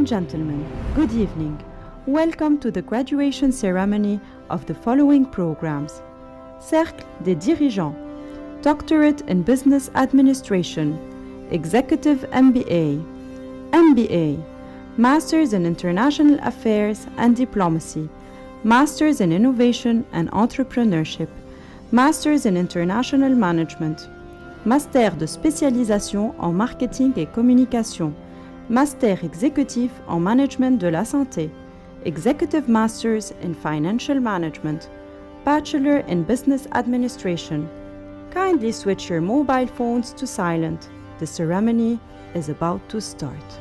and gentlemen, good evening. Welcome to the graduation ceremony of the following programs. Cercle des dirigeants, Doctorate in Business Administration, Executive MBA, MBA, Masters in International Affairs and Diplomacy, Masters in Innovation and Entrepreneurship, Masters in International Management, Master de spécialisation en marketing et communication, Master exécutif en management de la santé, Executive Masters in Financial Management, Bachelor in Business Administration. Kindly switch your mobile phones to silent. The ceremony is about to start.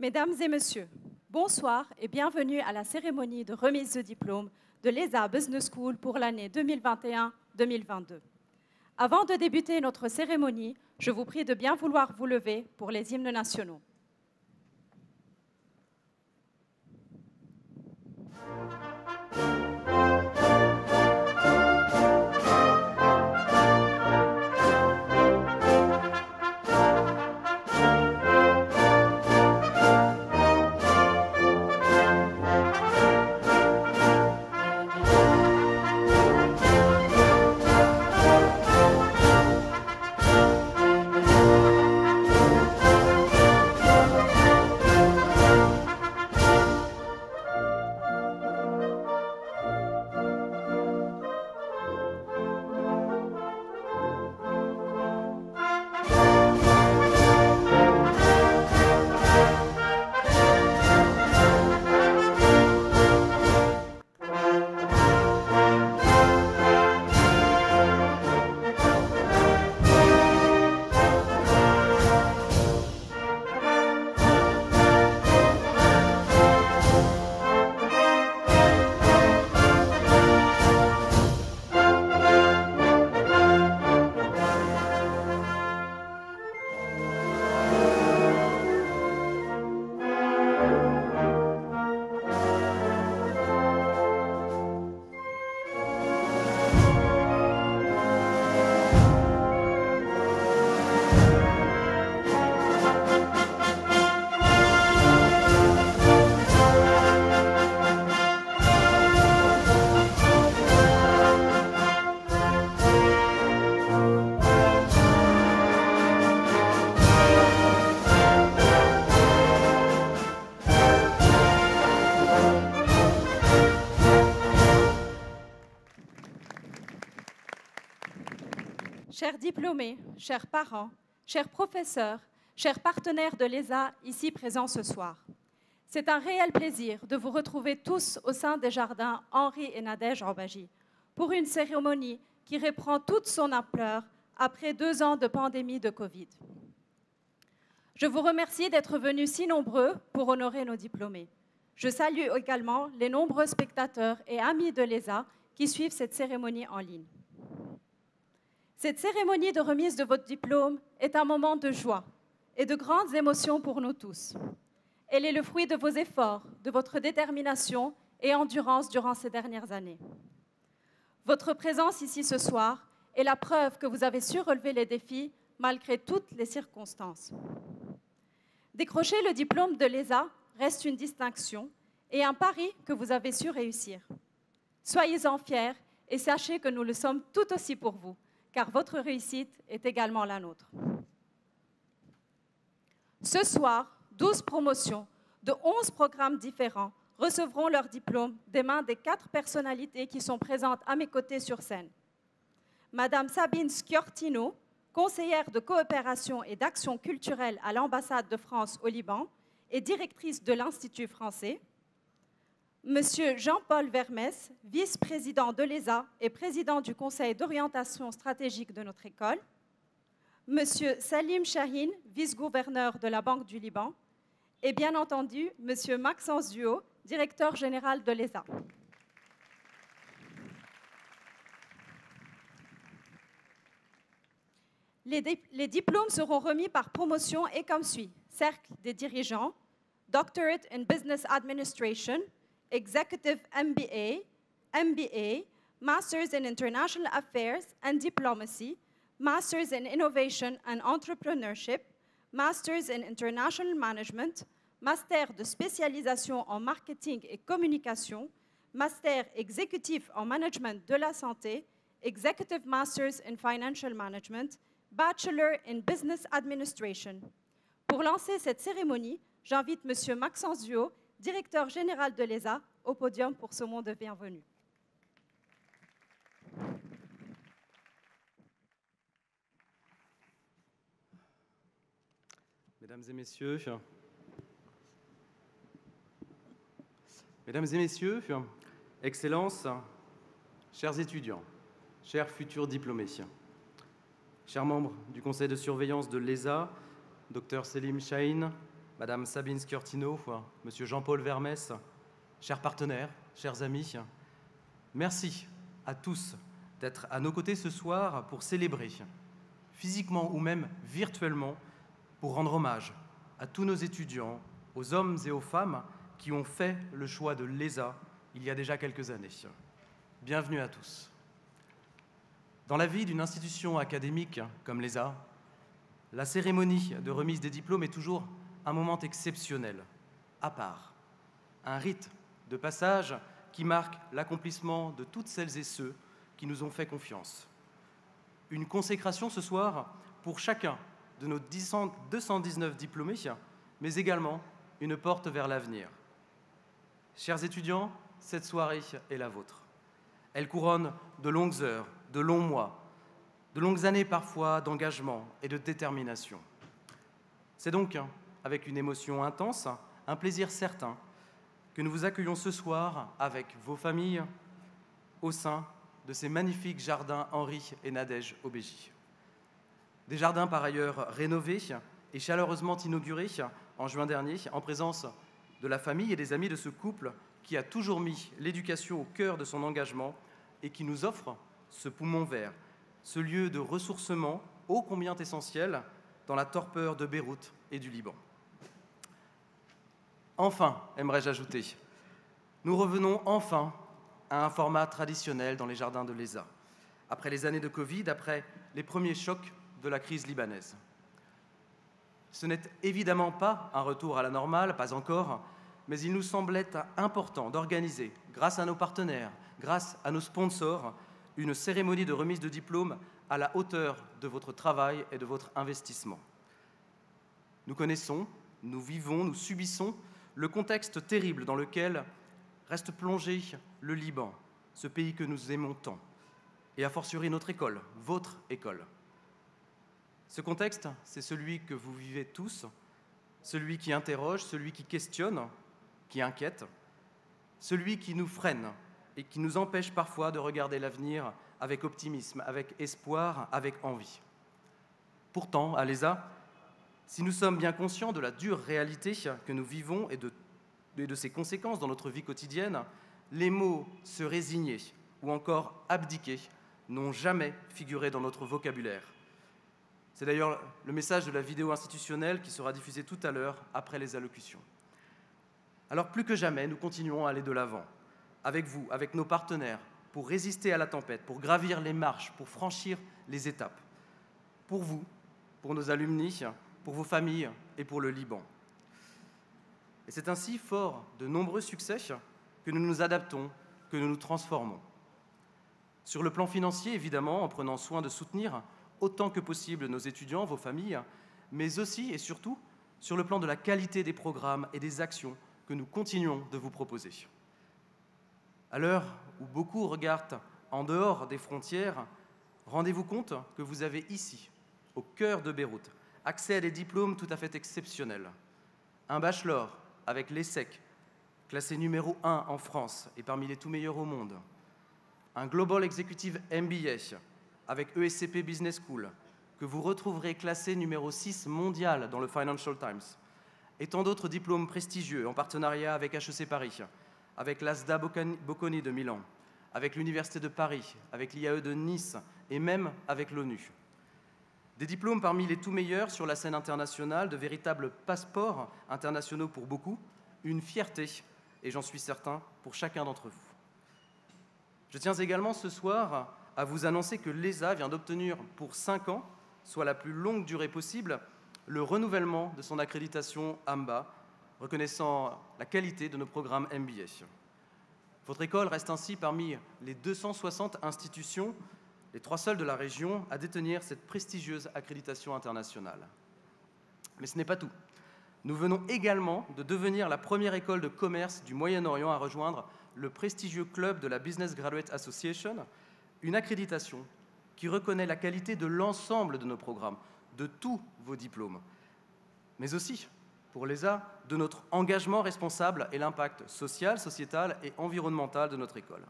Mesdames et messieurs, bonsoir et bienvenue à la cérémonie de remise de diplôme de l'ESA Business School pour l'année 2021-2022. Avant de débuter notre cérémonie, je vous prie de bien vouloir vous lever pour les hymnes nationaux. Chers diplômés, chers parents, chers professeurs, chers partenaires de l'ESA ici présents ce soir, c'est un réel plaisir de vous retrouver tous au sein des jardins Henri et Nadège Orbagy pour une cérémonie qui reprend toute son ampleur après 2 ans de pandémie de Covid. Je vous remercie d'être venus si nombreux pour honorer nos diplômés. Je salue également les nombreux spectateurs et amis de l'ESA qui suivent cette cérémonie en ligne. Cette cérémonie de remise de votre diplôme est un moment de joie et de grandes émotions pour nous tous. Elle est le fruit de vos efforts, de votre détermination et endurance durant ces dernières années. Votre présence ici ce soir est la preuve que vous avez su relever les défis malgré toutes les circonstances. Décrocher le diplôme de l'ESA reste une distinction et un pari que vous avez su réussir. Soyez-en fiers et sachez que nous le sommes tout aussi pour vous, car votre réussite est également la nôtre. Ce soir, 12 promotions de 11 programmes différents recevront leur diplôme des mains des 4 personnalités qui sont présentes à mes côtés sur scène. Madame Sabine Schiortino, conseillère de coopération et d'action culturelle à l'ambassade de France au Liban et directrice de l'Institut français. Monsieur Jean-Paul Vermès, vice-président de l'ESA et président du Conseil d'orientation stratégique de notre école. Monsieur Salim Chahine, vice-gouverneur de la Banque du Liban. Et bien entendu, monsieur Maxence Duhaut, directeur général de l'ESA. Les diplômes seront remis par promotion et comme suit. Cercle des dirigeants, Doctorate in Business Administration, Executive MBA, MBA, Masters in International Affairs and Diplomacy, Masters in Innovation and Entrepreneurship, Masters in International Management, Master de spécialisation en marketing et communication, Master exécutif en management de la santé, Executive Masters in Financial Management, Bachelor in Business Administration. Pour lancer cette cérémonie, j'invite M. Maxence Duhaut, directeur général de l'ESA, au podium pour ce mot de bienvenue. Mesdames et messieurs, Excellences, chers étudiants, chers futurs diplômés, chers membres du conseil de surveillance de l'ESA, Dr Selim Chahine, Madame Sabine Sciortino, Monsieur Jean-Paul Vermès, chers partenaires, chers amis, merci à tous d'être à nos côtés ce soir pour célébrer, physiquement ou même virtuellement, pour rendre hommage à tous nos étudiants, aux hommes et aux femmes qui ont fait le choix de l'ESA il y a déjà quelques années. Bienvenue à tous. Dans la vie d'une institution académique comme l'ESA, la cérémonie de remise des diplômes est toujours un moment exceptionnel, à part, un rite de passage qui marque l'accomplissement de toutes celles et ceux qui nous ont fait confiance. Une consécration ce soir pour chacun de nos 219 diplômés, mais également une porte vers l'avenir. Chers étudiants, cette soirée est la vôtre. Elle couronne de longues heures, de longs mois, de longues années parfois d'engagement et de détermination. C'est donc avec une émotion intense, un plaisir certain, que nous vous accueillons ce soir avec vos familles au sein de ces magnifiques jardins Henri et Nadège Aubégy. Des jardins par ailleurs rénovés et chaleureusement inaugurés en juin dernier en présence de la famille et des amis de ce couple qui a toujours mis l'éducation au cœur de son engagement et qui nous offre ce poumon vert, ce lieu de ressourcement ô combien essentiel dans la torpeur de Beyrouth et du Liban. Enfin, aimerais-je ajouter, nous revenons enfin à un format traditionnel dans les jardins de l'ESA, après les années de Covid, après les premiers chocs de la crise libanaise. Ce n'est évidemment pas un retour à la normale, pas encore, mais il nous semblait important d'organiser, grâce à nos partenaires, grâce à nos sponsors, une cérémonie de remise de diplôme à la hauteur de votre travail et de votre investissement. Nous connaissons, nous vivons, nous subissons le contexte terrible dans lequel reste plongé le Liban, ce pays que nous aimons tant, et a fortiori notre école, votre école. Ce contexte, c'est celui que vous vivez tous, celui qui interroge, celui qui questionne, qui inquiète, celui qui nous freine et qui nous empêche parfois de regarder l'avenir avec optimisme, avec espoir, avec envie. Pourtant, à l'ESA, si nous sommes bien conscients de la dure réalité que nous vivons et de ses conséquences dans notre vie quotidienne, les mots « se résigner » ou encore « abdiquer » n'ont jamais figuré dans notre vocabulaire. C'est d'ailleurs le message de la vidéo institutionnelle qui sera diffusée tout à l'heure après les allocutions. Alors plus que jamais, nous continuons à aller de l'avant, avec vous, avec nos partenaires, pour résister à la tempête, pour gravir les marches, pour franchir les étapes. Pour vous, pour nos alumni, pour vos familles et pour le Liban. Et c'est ainsi, fort de nombreux succès, que nous nous adaptons, que nous nous transformons. Sur le plan financier, évidemment, en prenant soin de soutenir autant que possible nos étudiants, vos familles, mais aussi et surtout sur le plan de la qualité des programmes et des actions que nous continuons de vous proposer. À l'heure où beaucoup regardent en dehors des frontières, rendez-vous compte que vous avez ici, au cœur de Beyrouth, accès à des diplômes tout à fait exceptionnels. Un bachelor avec l'ESSEC, classé numéro 1 en France et parmi les tout meilleurs au monde. Un Global Executive MBA avec ESCP Business School, que vous retrouverez classé numéro 6 mondial dans le Financial Times. Et tant d'autres diplômes prestigieux en partenariat avec HEC Paris, avec l'ASDA Bocconi de Milan, avec l'Université de Paris, avec l'IAE de Nice et même avec l'ONU. Des diplômes parmi les tout meilleurs sur la scène internationale, de véritables passeports internationaux pour beaucoup, une fierté, et j'en suis certain, pour chacun d'entre vous. Je tiens également ce soir à vous annoncer que l'ESA vient d'obtenir pour 5 ans, soit la plus longue durée possible, le renouvellement de son accréditation AMBA, reconnaissant la qualité de nos programmes MBA. Votre école reste ainsi parmi les 260 institutions, les 3 seules de la région, à détenir cette prestigieuse accréditation internationale. Mais ce n'est pas tout. Nous venons également de devenir la première école de commerce du Moyen-Orient à rejoindre le prestigieux club de la Business Graduate Association, une accréditation qui reconnaît la qualité de l'ensemble de nos programmes, de tous vos diplômes, mais aussi, pour l'ESA, de notre engagement responsable et l'impact social, sociétal et environnemental de notre école.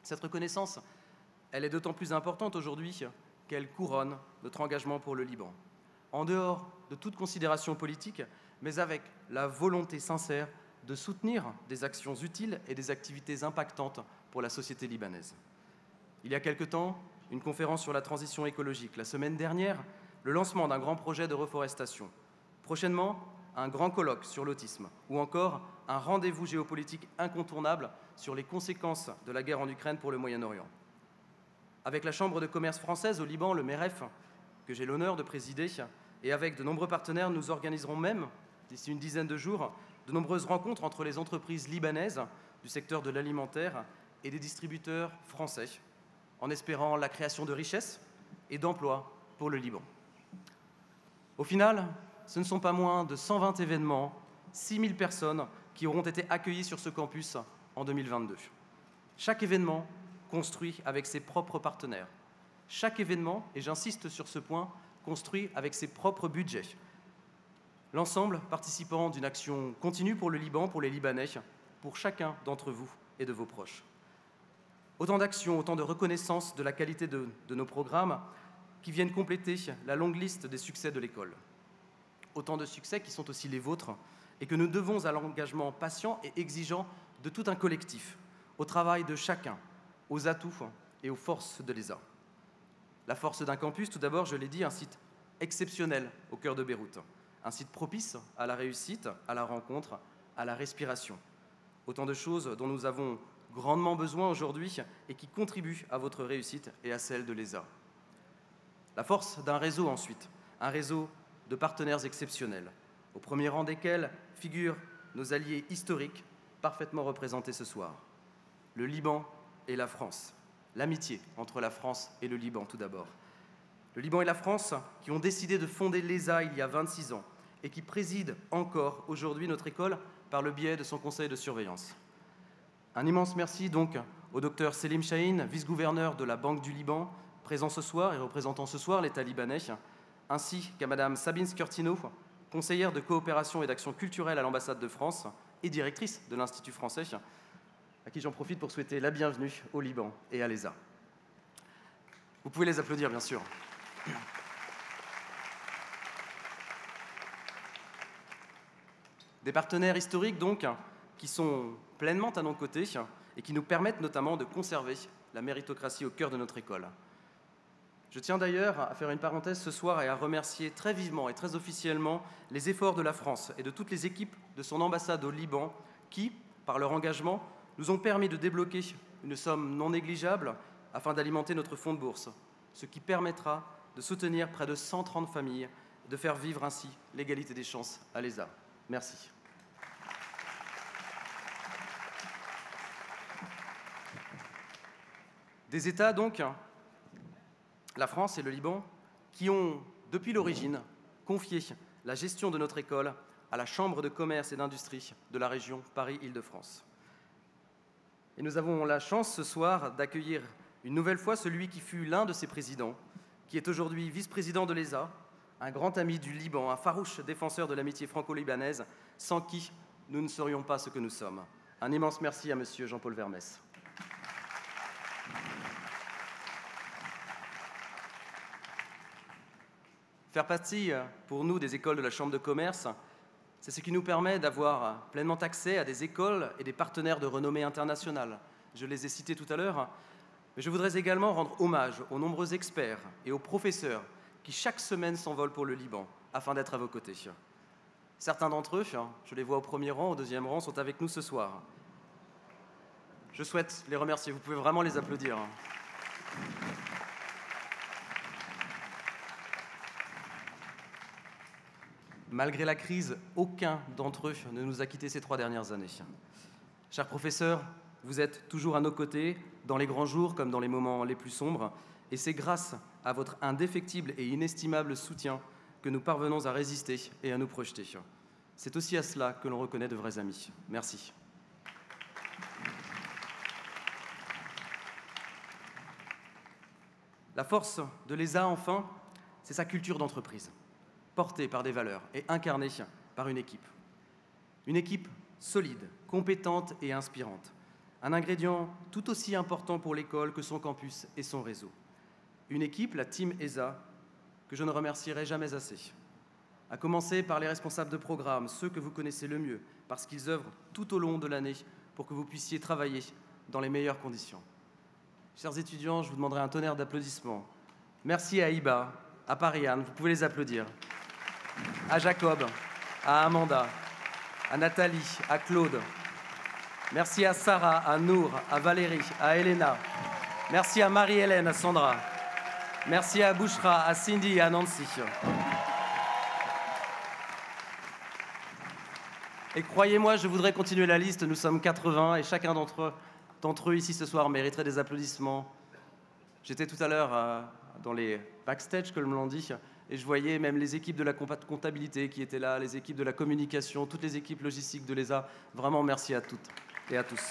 Cette reconnaissance, elle est d'autant plus importante aujourd'hui qu'elle couronne notre engagement pour le Liban. En dehors de toute considération politique, mais avec la volonté sincère de soutenir des actions utiles et des activités impactantes pour la société libanaise. Il y a quelque temps, une conférence sur la transition écologique. La semaine dernière, le lancement d'un grand projet de reforestation. Prochainement, un grand colloque sur l'autisme, ou encore un rendez-vous géopolitique incontournable sur les conséquences de la guerre en Ukraine pour le Moyen-Orient. Avec la Chambre de commerce française au Liban, le MEREF, que j'ai l'honneur de présider, et avec de nombreux partenaires, nous organiserons même, d'ici une dizaine de jours, de nombreuses rencontres entre les entreprises libanaises du secteur de l'alimentaire et des distributeurs français, en espérant la création de richesses et d'emplois pour le Liban. Au final, ce ne sont pas moins de 120 événements, 6 000 personnes qui auront été accueillies sur ce campus en 2022. Chaque événement construit avec ses propres partenaires. Chaque événement, et j'insiste sur ce point, construit avec ses propres budgets. L'ensemble participant d'une action continue pour le Liban, pour les Libanais, pour chacun d'entre vous et de vos proches. Autant d'actions, autant de reconnaissance de la qualité de nos programmes qui viennent compléter la longue liste des succès de l'école. Autant de succès qui sont aussi les vôtres et que nous devons à l'engagement patient et exigeant de tout un collectif, au travail de chacun, aux atouts et aux forces de l'ESA. La force d'un campus, tout d'abord, je l'ai dit, un site exceptionnel au cœur de Beyrouth, un site propice à la réussite, à la rencontre, à la respiration. Autant de choses dont nous avons grandement besoin aujourd'hui et qui contribuent à votre réussite et à celle de l'ESA. La force d'un réseau ensuite, un réseau de partenaires exceptionnels, au premier rang desquels figurent nos alliés historiques parfaitement représentés ce soir. Le Liban et la France. L'amitié entre la France et le Liban tout d'abord. Le Liban et la France qui ont décidé de fonder l'ESA il y a 26 ans et qui président encore aujourd'hui notre école par le biais de son conseil de surveillance. Un immense merci donc au docteur Selim Chahine, vice-gouverneur de la Banque du Liban, présent ce soir et représentant ce soir l'État libanais, ainsi qu'à Madame Sabine Skurtino, conseillère de coopération et d'action culturelle à l'ambassade de France et directrice de l'Institut français, à qui j'en profite pour souhaiter la bienvenue au Liban et à l'ESA. Vous pouvez les applaudir, bien sûr. Des partenaires historiques, donc, qui sont pleinement à nos côtés et qui nous permettent notamment de conserver la méritocratie au cœur de notre école. Je tiens d'ailleurs à faire une parenthèse ce soir et à remercier très vivement et très officiellement les efforts de la France et de toutes les équipes de son ambassade au Liban qui, par leur engagement, nous ont permis de débloquer une somme non négligeable afin d'alimenter notre fonds de bourse, ce qui permettra de soutenir près de 130 familles et de faire vivre ainsi l'égalité des chances à l'ESA. Merci. Des États, donc, la France et le Liban, qui ont, depuis l'origine, confié la gestion de notre école à la Chambre de commerce et d'industrie de la région Paris-Île-de-France. Et nous avons la chance ce soir d'accueillir une nouvelle fois celui qui fut l'un de ses présidents, qui est aujourd'hui vice-président de l'ESA, un grand ami du Liban, un farouche défenseur de l'amitié franco-libanaise, sans qui nous ne serions pas ce que nous sommes. Un immense merci à Monsieur Jean-Paul Vermès. Faire partie, pour nous, des écoles de la Chambre de commerce, c'est ce qui nous permet d'avoir pleinement accès à des écoles et des partenaires de renommée internationale. Je les ai cités tout à l'heure, mais je voudrais également rendre hommage aux nombreux experts et aux professeurs qui chaque semaine s'envolent pour le Liban afin d'être à vos côtés. Certains d'entre eux, je les vois au premier rang, au deuxième rang, sont avec nous ce soir. Je souhaite les remercier. Vous pouvez vraiment les applaudir. Malgré la crise, aucun d'entre eux ne nous a quittés ces 3 dernières années. Chers professeurs, vous êtes toujours à nos côtés, dans les grands jours comme dans les moments les plus sombres, et c'est grâce à votre indéfectible et inestimable soutien que nous parvenons à résister et à nous projeter. C'est aussi à cela que l'on reconnaît de vrais amis. Merci. La force de l'ESA, enfin, c'est sa culture d'entreprise, portée par des valeurs et incarnée par une équipe. Une équipe solide, compétente et inspirante. Un ingrédient tout aussi important pour l'école que son campus et son réseau. Une équipe, la Team ESA, que je ne remercierai jamais assez. à commencer par les responsables de programme, ceux que vous connaissez le mieux, parce qu'ils œuvrent tout au long de l'année pour que vous puissiez travailler dans les meilleures conditions. Chers étudiants, je vous demanderai un tonnerre d'applaudissements. Merci à Iba, à Pariane, vous pouvez les applaudir, à Jacob, à Amanda, à Nathalie, à Claude. Merci à Sarah, à Nour, à Valérie, à Elena. Merci à Marie-Hélène, à Sandra. Merci à Bouchra, à Cindy et à Nancy. Et croyez-moi, je voudrais continuer la liste. Nous sommes 80 et chacun d'entre eux ici ce soir mériterait des applaudissements. J'étais tout à l'heure dans les backstage, comme l'on dit, et je voyais même les équipes de la comptabilité qui étaient là, les équipes de la communication, toutes les équipes logistiques de l'ESA. Vraiment, merci à toutes et à tous.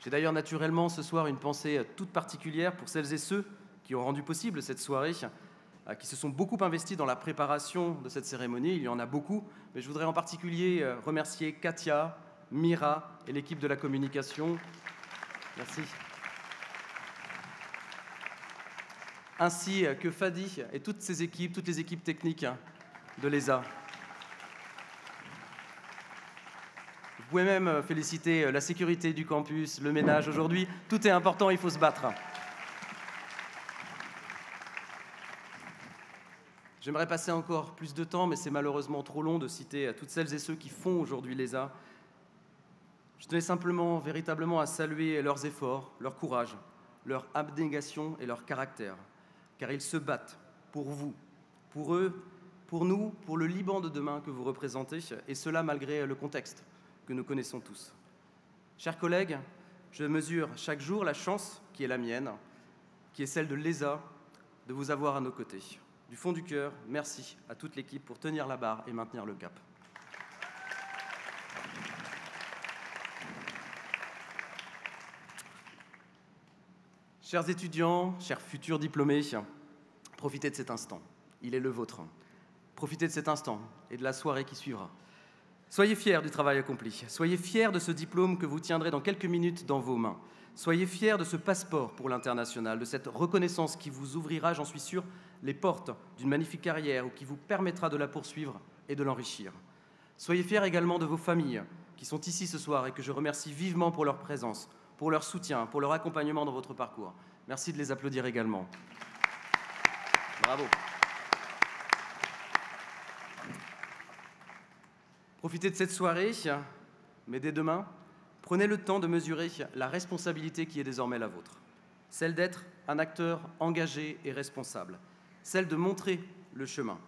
J'ai d'ailleurs naturellement ce soir une pensée toute particulière pour celles et ceux qui ont rendu possible cette soirée, qui se sont beaucoup investis dans la préparation de cette cérémonie. Il y en a beaucoup, mais je voudrais en particulier remercier Katia, Mira et l'équipe de la communication. Merci. Ainsi que Fadi et toutes ses équipes, toutes les équipes techniques de l'ESA. Vous pouvez même féliciter la sécurité du campus, le ménage. Aujourd'hui, tout est important, il faut se battre. J'aimerais passer encore plus de temps, mais c'est malheureusement trop long de citer toutes celles et ceux qui font aujourd'hui l'ESA. Je tenais simplement, véritablement, à saluer leurs efforts, leur courage, leur abnégation et leur caractère, car ils se battent pour vous, pour eux, pour nous, pour le Liban de demain que vous représentez, et cela malgré le contexte que nous connaissons tous. Chers collègues, je mesure chaque jour la chance qui est la mienne, qui est celle de l'ESA, de vous avoir à nos côtés. Du fond du cœur, merci à toute l'équipe pour tenir la barre et maintenir le cap. Chers étudiants, chers futurs diplômés, profitez de cet instant. Il est le vôtre. Profitez de cet instant et de la soirée qui suivra. Soyez fiers du travail accompli. Soyez fiers de ce diplôme que vous tiendrez dans quelques minutes dans vos mains. Soyez fiers de ce passeport pour l'international, de cette reconnaissance qui vous ouvrira, j'en suis sûr, les portes d'une magnifique carrière ou qui vous permettra de la poursuivre et de l'enrichir. Soyez fiers également de vos familles qui sont ici ce soir et que je remercie vivement pour leur présence, pour leur soutien, pour leur accompagnement dans votre parcours. Merci de les applaudir également. Bravo. Profitez de cette soirée, mais dès demain, prenez le temps de mesurer la responsabilité qui est désormais la vôtre. Celle d'être un acteur engagé et responsable. Celle de montrer le chemin.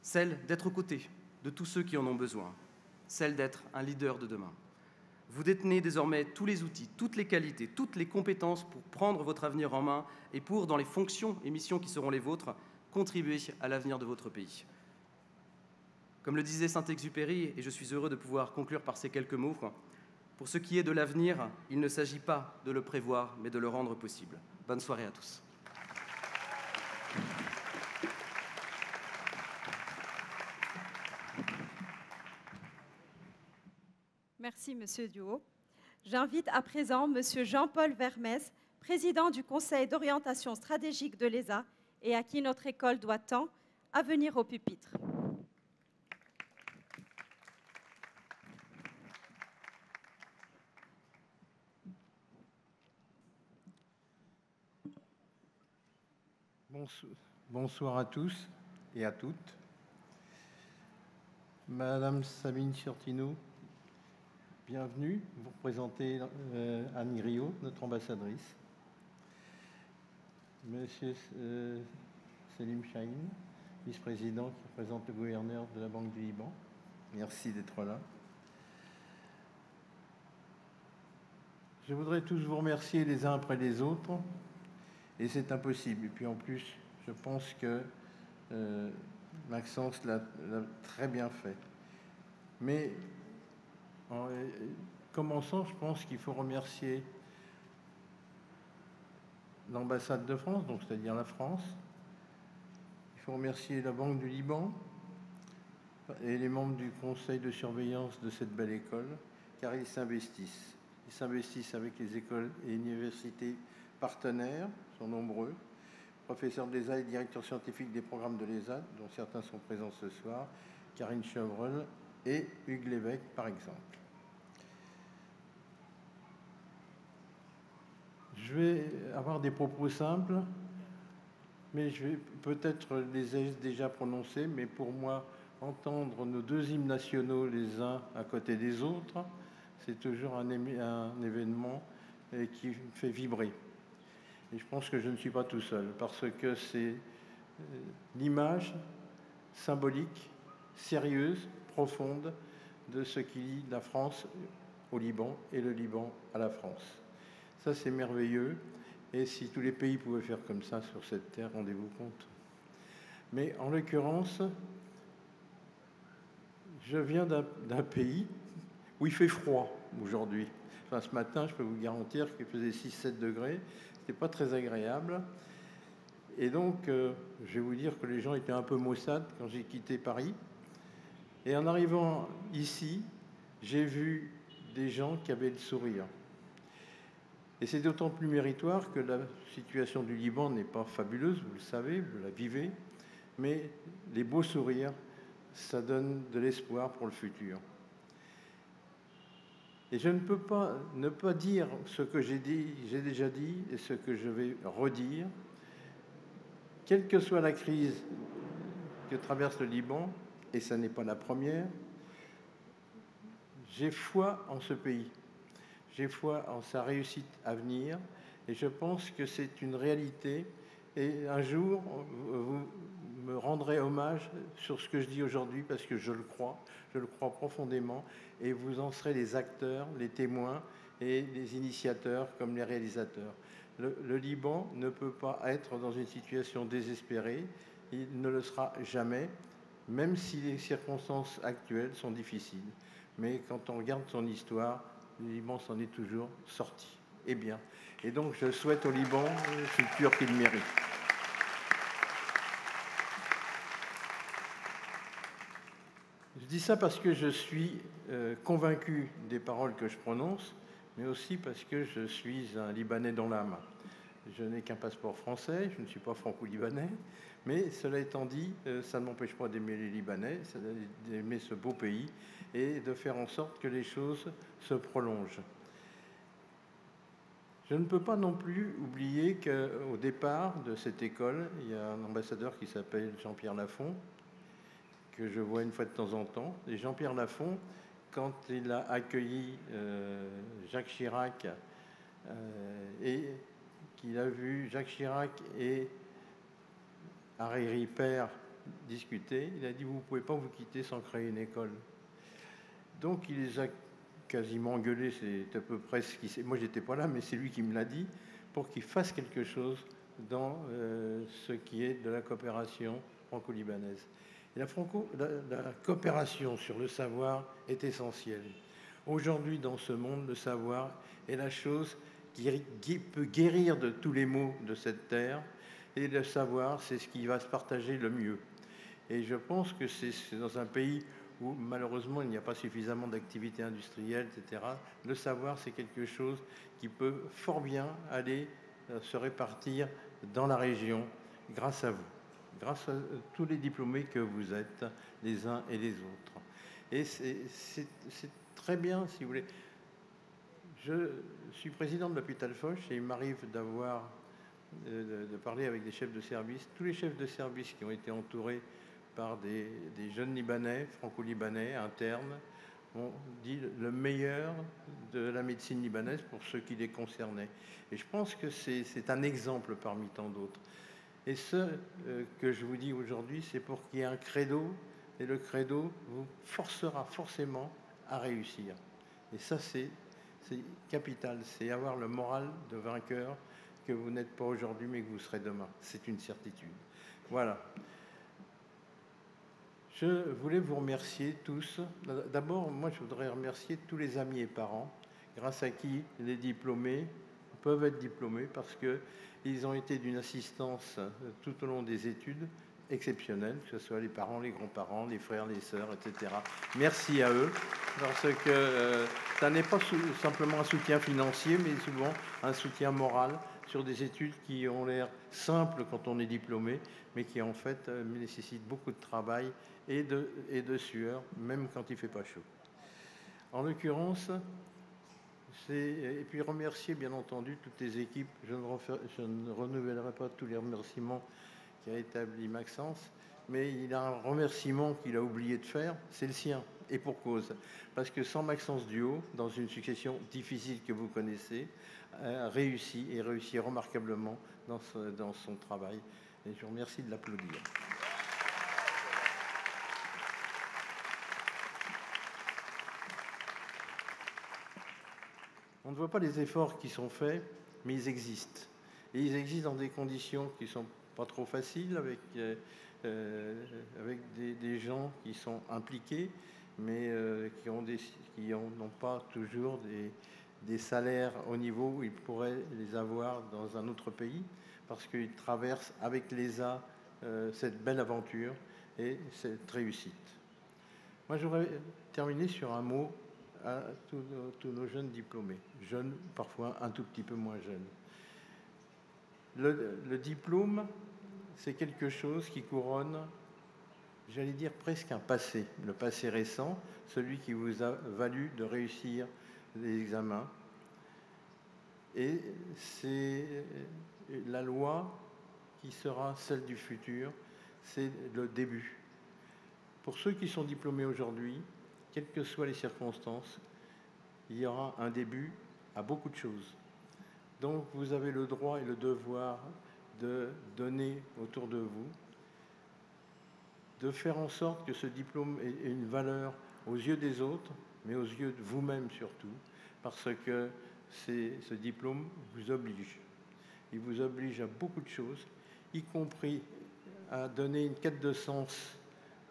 Celle d'être aux côtés de tous ceux qui en ont besoin. Celle d'être un leader de demain. Vous détenez désormais tous les outils, toutes les qualités, toutes les compétences pour prendre votre avenir en main et pour, dans les fonctions et missions qui seront les vôtres, contribuer à l'avenir de votre pays. Comme le disait Saint-Exupéry, et je suis heureux de pouvoir conclure par ces quelques mots, pour ce qui est de l'avenir, il ne s'agit pas de le prévoir, mais de le rendre possible. Bonne soirée à tous. Merci, Monsieur Duhaut. J'invite à présent Monsieur Jean-Paul Vermès, président du Conseil d'orientation stratégique de l'ESA et à qui notre école doit tant, à venir au pupitre. Bonsoir à tous et à toutes. Madame Sabine Chiortino, bienvenue. Vous représentez Anne Griot, notre ambassadrice. Monsieur Selim Chahine, vice-président qui représente le gouverneur de la Banque du Liban. Merci d'être là. Je voudrais tous vous remercier les uns après les autres. Et c'est impossible. Et puis en plus, je pense que Maxence l'a très bien fait. Mais en commençant, je pense qu'il faut remercier l'ambassade de France, donc c'est-à-dire la France. Il faut remercier la Banque du Liban et les membres du conseil de surveillance de cette belle école, car ils s'investissent. Ils s'investissent avec les écoles et universités partenaires sont nombreux. Professeur de l'ESA et directeur scientifique des programmes de l'ESA, dont certains sont présents ce soir, Karine Chevreul et Hugues Lévesque, par exemple. Je vais avoir des propos simples, mais je vais peut-être les ai déjà prononcés, mais pour moi, entendre nos deux hymnes nationaux les uns à côté des autres, c'est toujours un événement qui me fait vibrer. Et je pense que je ne suis pas tout seul, parce que c'est l'image symbolique, sérieuse, profonde de ce qui lie la France au Liban et le Liban à la France. Ça, c'est merveilleux. Et si tous les pays pouvaient faire comme ça sur cette terre, rendez-vous compte. Mais en l'occurrence, je viens d'un pays où il fait froid aujourd'hui. Enfin, ce matin, je peux vous garantir qu'il faisait 6-7 degrés. C'était pas très agréable. Et donc, je vais vous dire que les gens étaient un peu maussades quand j'ai quitté Paris. Et en arrivant ici, j'ai vu des gens qui avaient le sourire. Et c'est d'autant plus méritoire que la situation du Liban n'est pas fabuleuse, vous le savez, vous la vivez, mais les beaux sourires, ça donne de l'espoir pour le futur. Et je ne peux pas ne pas dire ce que j'ai déjà dit et ce que je vais redire. Quelle que soit la crise que traverse le Liban, et ça n'est pas la première, j'ai foi en ce pays. J'ai foi en sa réussite à venir et je pense que c'est une réalité. Et un jour, vous me rendrez hommage sur ce que je dis aujourd'hui parce que je le crois profondément et vous en serez les acteurs, les témoins et les initiateurs comme les réalisateurs. Le Liban ne peut pas être dans une situation désespérée, il ne le sera jamais, même si les circonstances actuelles sont difficiles. Mais quand on regarde son histoire, le Liban s'en est toujours sorti. Et bien. Et donc, je souhaite au Liban le futur qu'il mérite. Je dis ça parce que je suis convaincu des paroles que je prononce, mais aussi parce que je suis un Libanais dans l'âme. Je n'ai qu'un passeport français, je ne suis pas franco-libanais, mais cela étant dit, ça ne m'empêche pas d'aimer les Libanais, d'aimer ce beau pays et de faire en sorte que les choses se prolongent. Je ne peux pas non plus oublier qu'au départ de cette école, il y a un ambassadeur qui s'appelle Jean-Pierre Lafont, que je vois une fois de temps en temps. Et Jean-Pierre Lafont, quand il a accueilli Jacques Chirac et qu'il a vu Jacques Chirac et Hariri père discuter, il a dit « vous ne pouvez pas vous quitter sans créer une école ». Donc il les a quasiment engueulés, c'est à peu près ce qui s'est... Moi j'étais pas là, mais c'est lui qui me l'a dit, pour qu'il fasse quelque chose dans ce qui est de la coopération franco-libanaise. Et la coopération sur le savoir est essentielle. Aujourd'hui, dans ce monde, le savoir est la chose qui peut guérir de tous les maux de cette terre. Et le savoir, c'est ce qui va se partager le mieux. Et je pense que c'est dans un pays où, malheureusement, il n'y a pas suffisamment d'activités industrielles, etc. Le savoir, c'est quelque chose qui peut fort bien aller se répartir dans la région grâce à vous, grâce à tous les diplômés que vous êtes, les uns et les autres. Et c'est très bien, si vous voulez. Je suis président de l'hôpital Foch et il m'arrive de parler avec des chefs de service. Tous les chefs de service qui ont été entourés par des jeunes Libanais, franco-libanais, internes, ont dit le meilleur de la médecine libanaise pour ceux qui les concernaient. Et je pense que c'est un exemple parmi tant d'autres. Et ce que je vous dis aujourd'hui, c'est pour qu'il y ait un credo, et le credo vous forcera forcément à réussir. Et ça, c'est capital, c'est avoir le moral de vainqueur que vous n'êtes pas aujourd'hui, mais que vous serez demain. C'est une certitude. Voilà. Je voulais vous remercier tous. D'abord, moi, je voudrais remercier tous les amis et parents, grâce à qui les diplômés peuvent être diplômés, parce qu'ils ont été d'une assistance tout au long des études exceptionnelle, que ce soit les parents, les grands-parents, les frères, les sœurs, etc. Merci à eux, parce que ça n'est pas simplement un soutien financier, mais souvent un soutien moral sur des études qui ont l'air simples quand on est diplômé, mais qui en fait nécessitent beaucoup de travail et de sueur, même quand il ne fait pas chaud. En l'occurrence, et puis remercier bien entendu toutes les équipes. Je ne renouvellerai pas tous les remerciements qu'a établi Maxence, mais il a un remerciement qu'il a oublié de faire, c'est le sien, et pour cause. Parce que sans Maxence Duhaut, dans une succession difficile que vous connaissez, a réussi remarquablement dans son travail. Et je vous remercie de l'applaudir. On ne voit pas les efforts qui sont faits, mais ils existent. Et ils existent dans des conditions qui ne sont pas trop faciles, avec des gens qui sont impliqués, mais qui n'ont pas toujours des salaires au niveau où ils pourraient les avoir dans un autre pays, parce qu'ils traversent avec l'ESA cette belle aventure et cette réussite. Moi, je voudrais terminer sur un mot à tous nos jeunes diplômés, jeunes, parfois un tout petit peu moins jeunes. Le diplôme, c'est quelque chose qui couronne, j'allais dire presque un passé, le passé récent, celui qui vous a valu de réussir les examens. Et c'est la loi qui sera celle du futur, c'est le début. Pour ceux qui sont diplômés aujourd'hui, quelles que soient les circonstances, il y aura un début à beaucoup de choses. Donc vous avez le droit et le devoir de donner autour de vous, de faire en sorte que ce diplôme ait une valeur aux yeux des autres, mais aux yeux de vous-même surtout, parce que ce diplôme vous oblige. Il vous oblige à beaucoup de choses, y compris à donner une quête de sens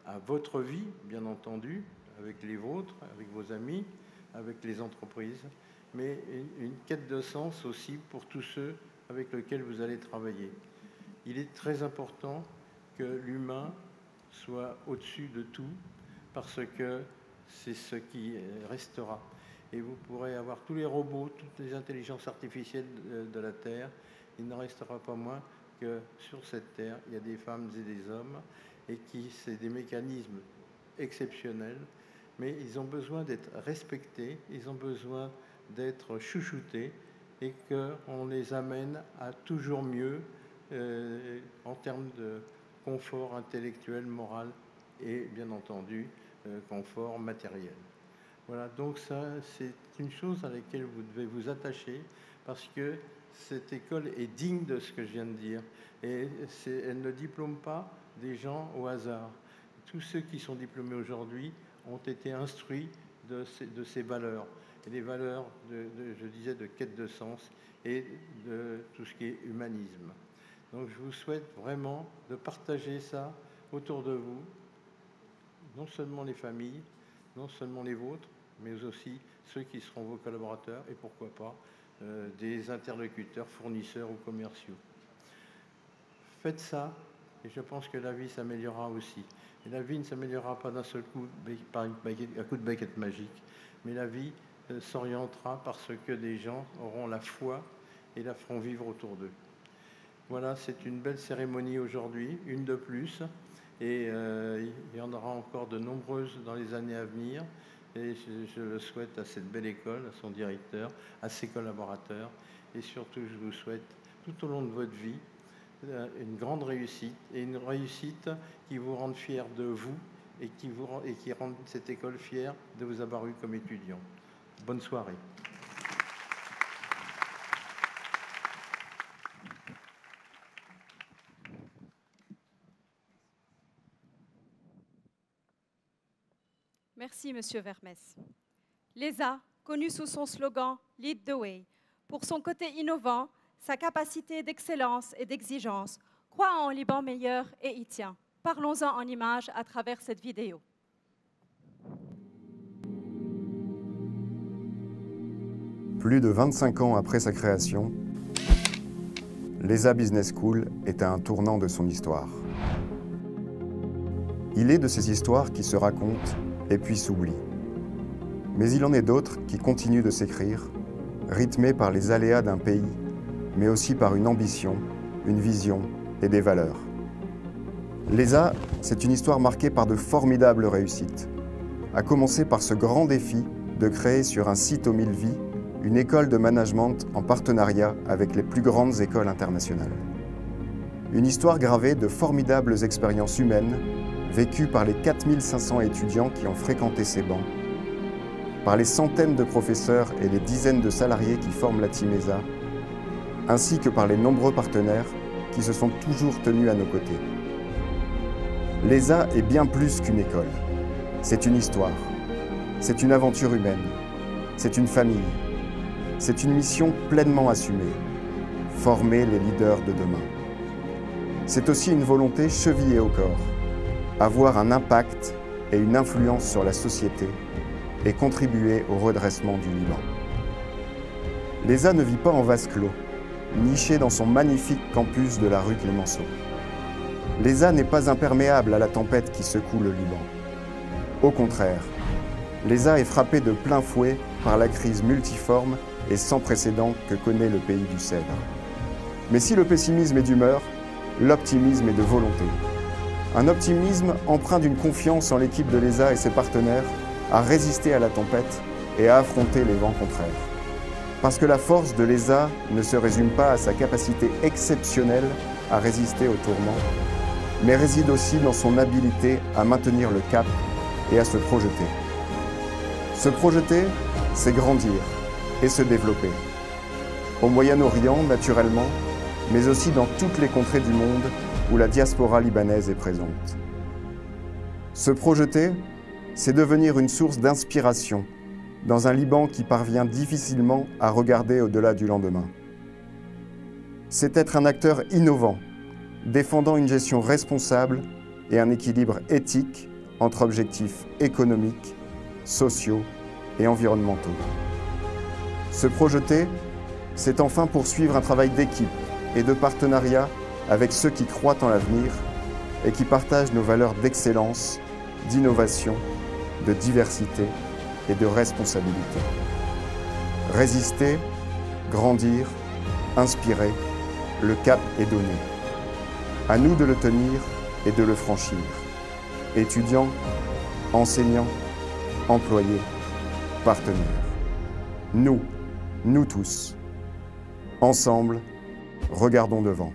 à votre vie, bien entendu, avec les vôtres, avec vos amis, avec les entreprises, mais une quête de sens aussi pour tous ceux avec lesquels vous allez travailler. Il est très important que l'humain soit au-dessus de tout, parce que c'est ce qui restera. Et vous pourrez avoir tous les robots, toutes les intelligences artificielles de la Terre, il n'en restera pas moins que sur cette Terre, il y a des femmes et des hommes, et c'est des mécanismes exceptionnels, mais ils ont besoin d'être respectés, ils ont besoin d'être chouchoutés, et qu'on les amène à toujours mieux en termes de confort intellectuel, moral et bien entendu confort matériel. Voilà, donc ça c'est une chose à laquelle vous devez vous attacher, parce que cette école est digne de ce que je viens de dire, et elle ne diplôme pas des gens au hasard. Tous ceux qui sont diplômés aujourd'hui ont été instruits de ces valeurs, et des valeurs, je disais, de quête de sens et de tout ce qui est humanisme. Donc je vous souhaite vraiment de partager ça autour de vous, non seulement les familles, non seulement les vôtres, mais aussi ceux qui seront vos collaborateurs et pourquoi pas des interlocuteurs, fournisseurs ou commerciaux. Faites ça et je pense que la vie s'améliorera aussi. Et la vie ne s'améliorera pas d'un seul coup, par un coup de baguette magique, mais la vie s'orientera parce que des gens auront la foi et la feront vivre autour d'eux. Voilà, c'est une belle cérémonie aujourd'hui, une de plus, et il y en aura encore de nombreuses dans les années à venir, et je le souhaite à cette belle école, à son directeur, à ses collaborateurs, et surtout je vous souhaite tout au long de votre vie une grande réussite, et une réussite qui vous rende fiers de vous, et qui rende cette école fière de vous avoir eu comme étudiant. Bonne soirée. Merci, Monsieur Vermès. L'ESA, connu sous son slogan « Lead the Way », pour son côté innovant, sa capacité d'excellence et d'exigence, croit en Liban meilleur et y tient. Parlons-en en images à travers cette vidéo. Plus de 25 ans après sa création, l'ESA Business School est à un tournant de son histoire. Il est de ces histoires qui se racontent et puis s'oublient. Mais il en est d'autres qui continuent de s'écrire, rythmées par les aléas d'un pays mais aussi par une ambition, une vision et des valeurs. L'ESA, c'est une histoire marquée par de formidables réussites, à commencer par ce grand défi de créer sur un site aux 1000 vies une école de management en partenariat avec les plus grandes écoles internationales. Une histoire gravée de formidables expériences humaines vécues par les 4500 étudiants qui ont fréquenté ces bancs, par les centaines de professeurs et les dizaines de salariés qui forment la Team ESA, ainsi que par les nombreux partenaires qui se sont toujours tenus à nos côtés. L'ESA est bien plus qu'une école. C'est une histoire, c'est une aventure humaine, c'est une famille, c'est une mission pleinement assumée, former les leaders de demain. C'est aussi une volonté chevillée au corps, avoir un impact et une influence sur la société et contribuer au redressement du Liban. L'ESA ne vit pas en vase clos, niché dans son magnifique campus de la rue Clémenceau. L'ESA n'est pas imperméable à la tempête qui secoue le Liban. Au contraire, l'ESA est frappée de plein fouet par la crise multiforme et sans précédent que connaît le pays du Cèdre. Mais si le pessimisme est d'humeur, l'optimisme est de volonté. Un optimisme empreint d'une confiance en l'équipe de l'ESA et ses partenaires à résister à la tempête et à affronter les vents contraires. Parce que la force de l'ESA ne se résume pas à sa capacité exceptionnelle à résister aux tourments, mais réside aussi dans son habileté à maintenir le cap et à se projeter. Se projeter, c'est grandir et se développer. Au Moyen-Orient, naturellement, mais aussi dans toutes les contrées du monde où la diaspora libanaise est présente. Se projeter, c'est devenir une source d'inspiration dans un Liban qui parvient difficilement à regarder au-delà du lendemain. C'est être un acteur innovant, défendant une gestion responsable et un équilibre éthique entre objectifs économiques, sociaux et environnementaux. Se projeter, c'est enfin poursuivre un travail d'équipe et de partenariat avec ceux qui croient en l'avenir et qui partagent nos valeurs d'excellence, d'innovation, de diversité et de responsabilité. Résister, grandir, inspirer, le cap est donné. À nous de le tenir et de le franchir. Étudiants, enseignants, employés, partenaires. Nous tous. Ensemble, regardons devant.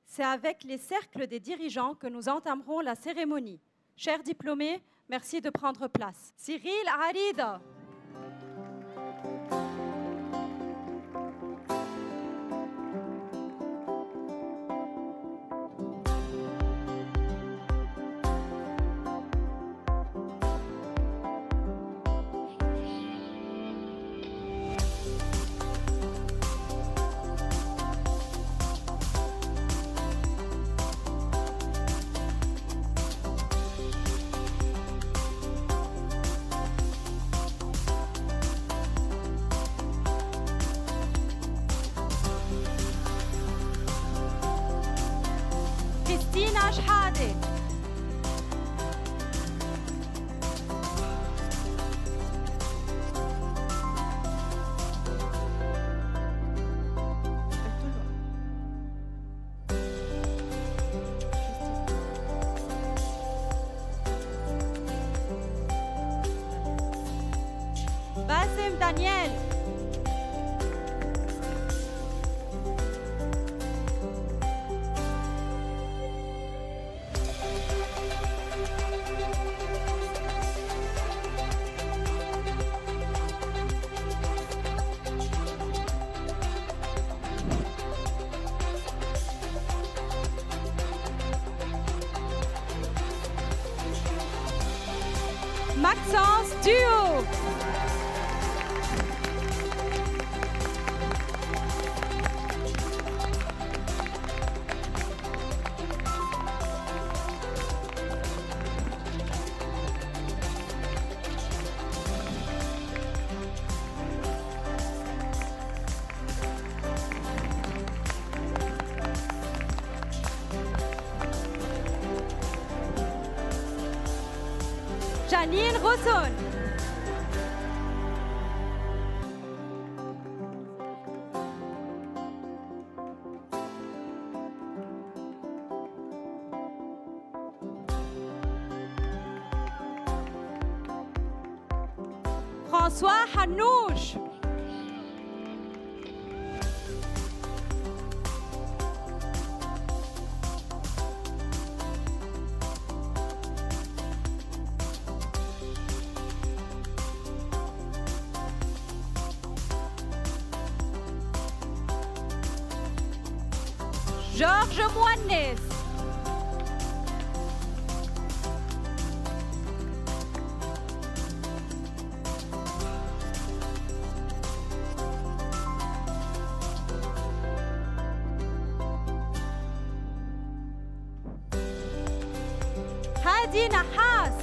C'est avec les cercles des dirigeants que nous entamerons la cérémonie. Chers diplômés, merci de prendre place. Cyril Arida. Christina Schade. Bassem Daniel. Maxence Duo. Janine Rousson. François Hanouch. Georges Moines. هادي نحاس.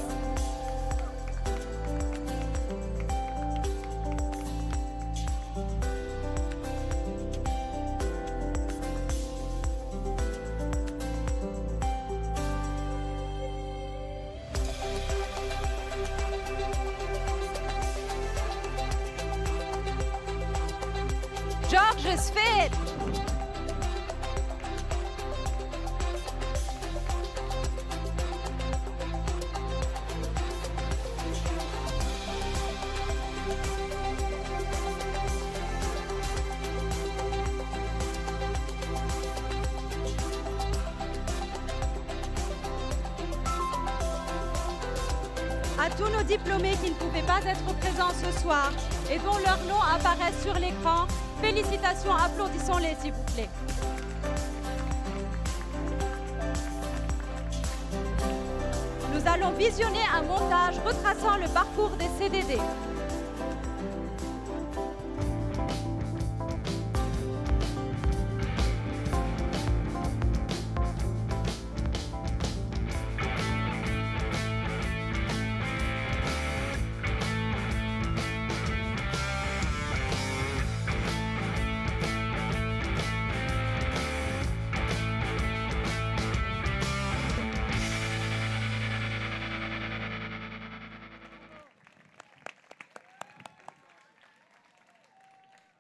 جورج سفيد. À tous nos diplômés qui ne pouvaient pas être présents ce soir et dont leurs noms apparaissent sur l'écran, félicitations, applaudissons-les s'il vous plaît. Nous allons visionner un montage retraçant le parcours des CDD.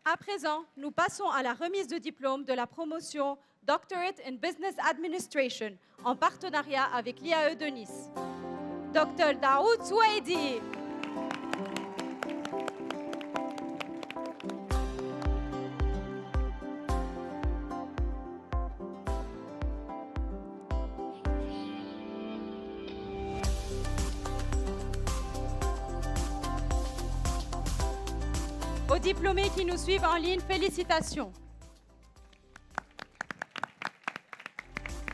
À présent, nous passons à la remise de diplôme de la promotion Doctorate in Business Administration en partenariat avec l'IAE de Nice. Dr Daoud Souaidi. Aux diplômés qui nous suivent en ligne, félicitations.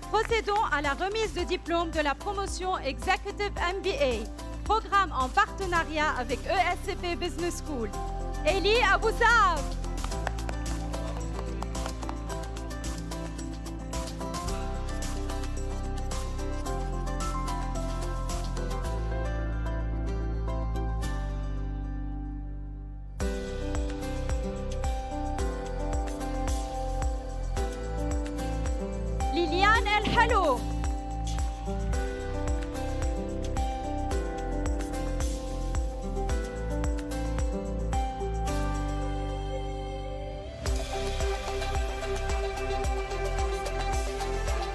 Procédons à la remise de diplôme de la promotion Executive MBA, programme en partenariat avec ESCP Business School. Elie Aboussab. Liliane El Hello.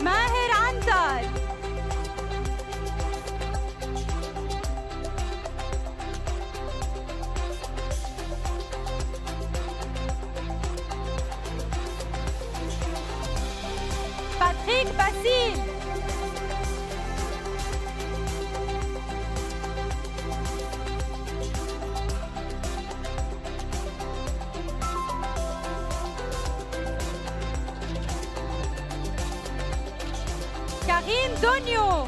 Maher Antar. Patrick Basile. Karine Donio.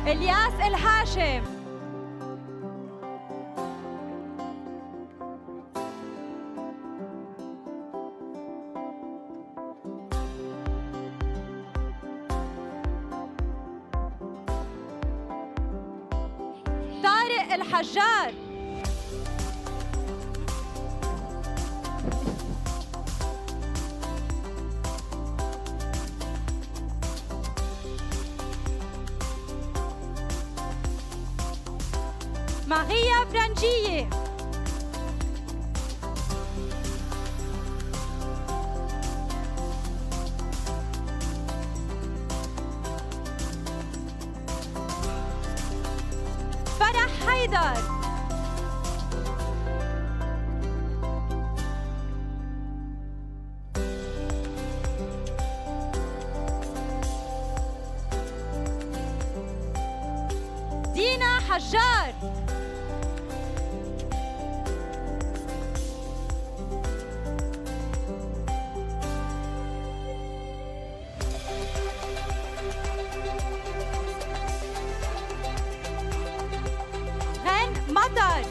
Elias El Hashem. طارق الحجار. ماريا فرنجية. فرح حيدر. دينا حجار. غن مطر.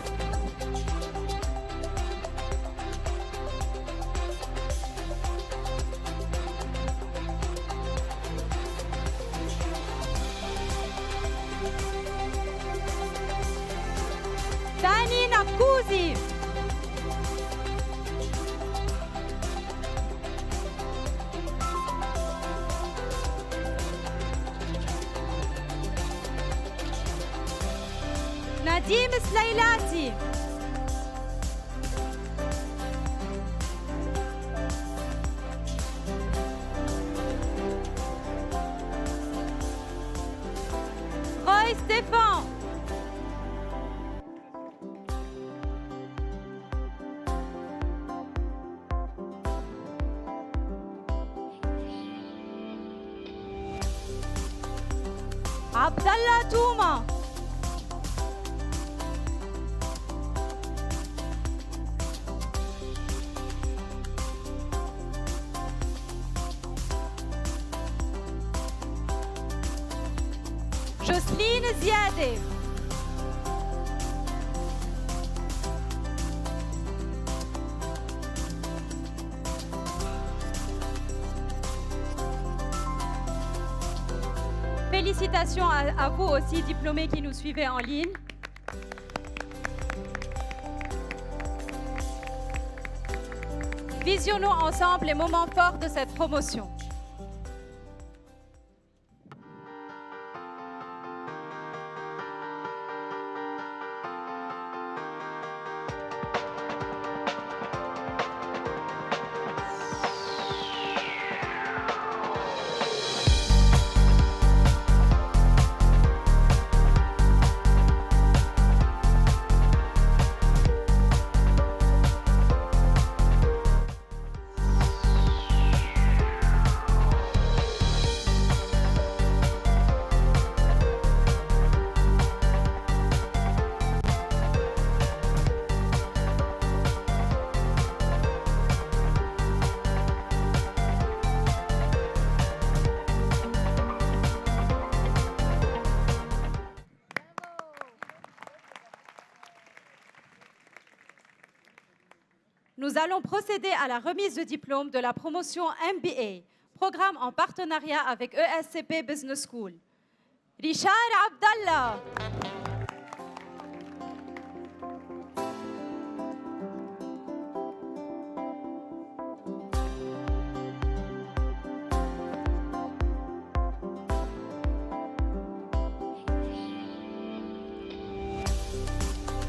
ثاني نكوزي. نديم سليلاتي. روي ستيفان. عبد الله توما. جوسلين زيادة. Félicitations à vous aussi, diplômés qui nous suivez en ligne. Visionnons ensemble les moments forts de cette promotion. Nous allons procéder à la remise de diplôme de la promotion MBA, programme en partenariat avec ESCP Business School. Richard Abdallah.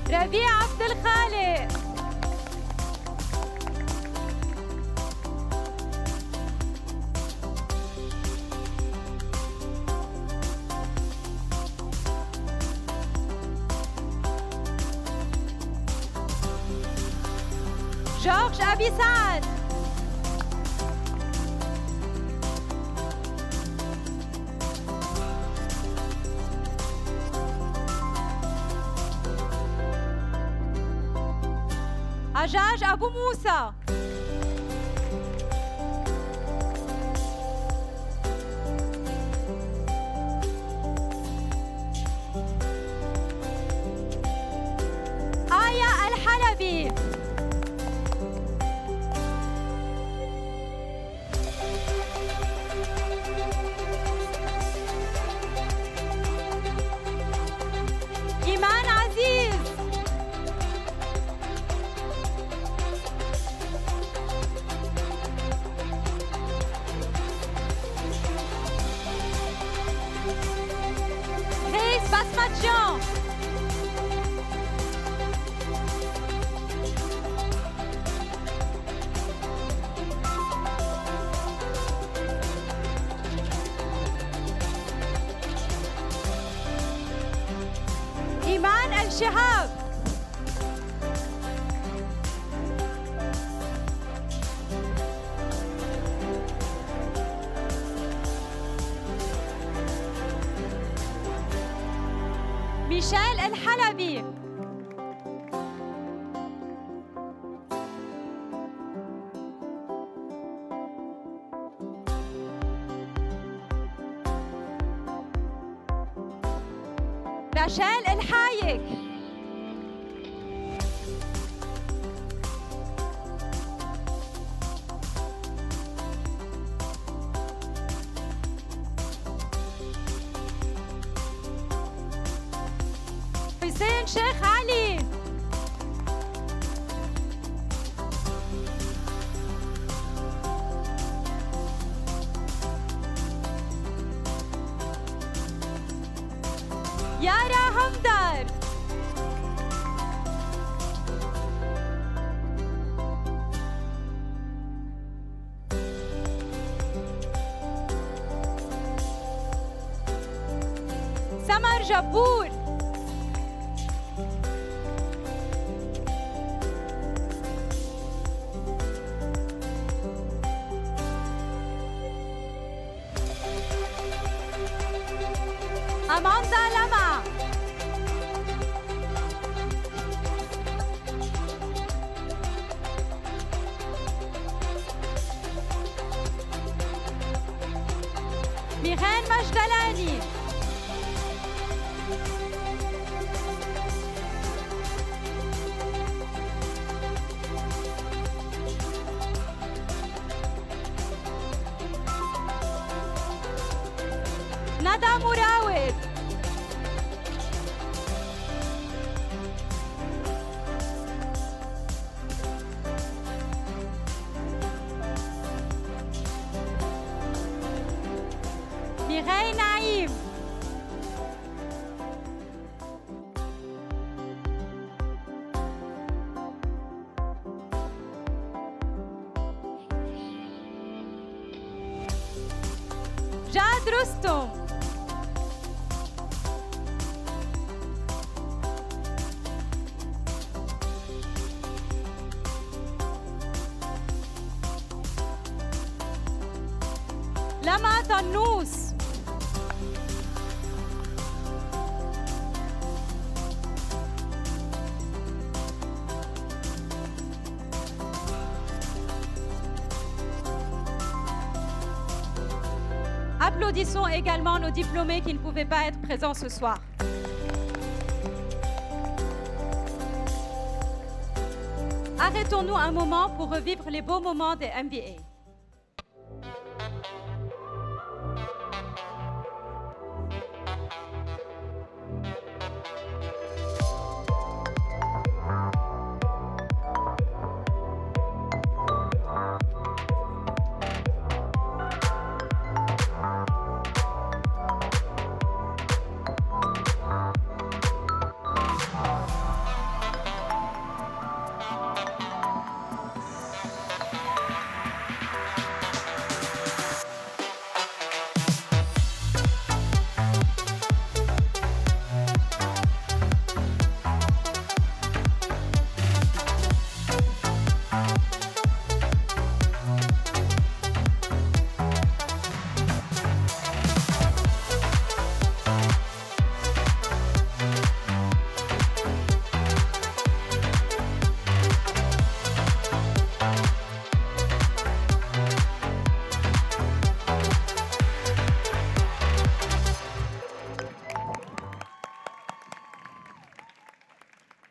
ربيع عبد الخالق. جورج أبي سعد. حجاج أبو موسى. آية الحلبي. إيمان عزيز. شهاب. ميشيل الحلبي. رشال الحايك. حسين شيخ علي. يارا همدار. سمر جبور. أماندا لما. ميغان مجدلاني. ندى مراود. ميغاي نعيم. جاد رستم. لما طنوس. Applaudissons également nos diplômés qui ne pouvaient pas être présents ce soir. Arrêtons-nous un moment pour revivre les beaux moments des MBA.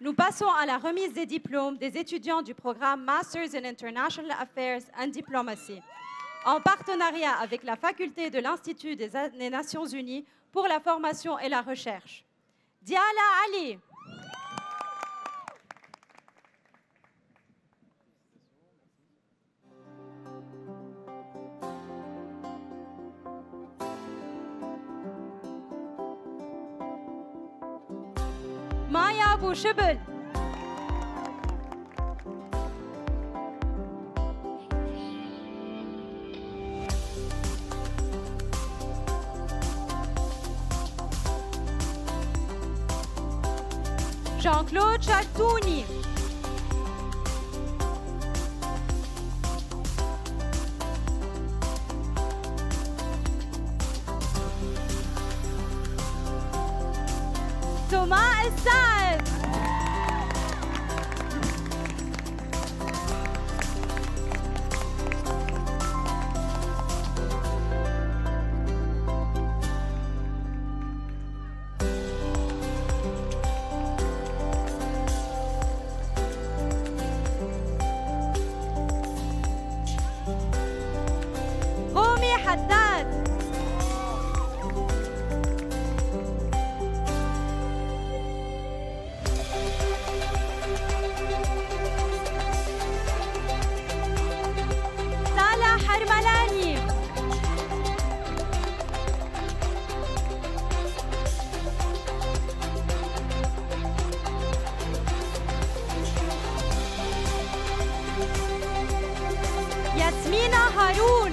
Nous passons à la remise des diplômes des étudiants du programme Masters in International Affairs and Diplomacy, en partenariat avec la faculté de l'Institut des Nations Unies pour la formation et la recherche. Diala Ali. Maya Bouchebel. Jean-Claude Chartouni. Thomas السعد. رومي حداد. سالة حرملاني. ياسمينة هارون.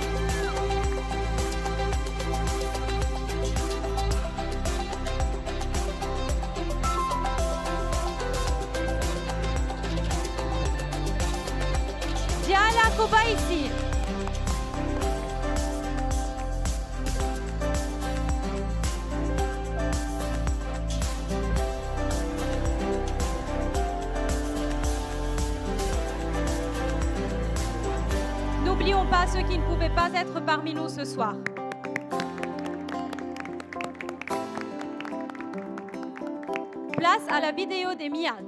ديالا كوبايسي. N'oublions pas ceux qui ne pouvaient pas être parmi nous ce soir. Place à la vidéo des Miad.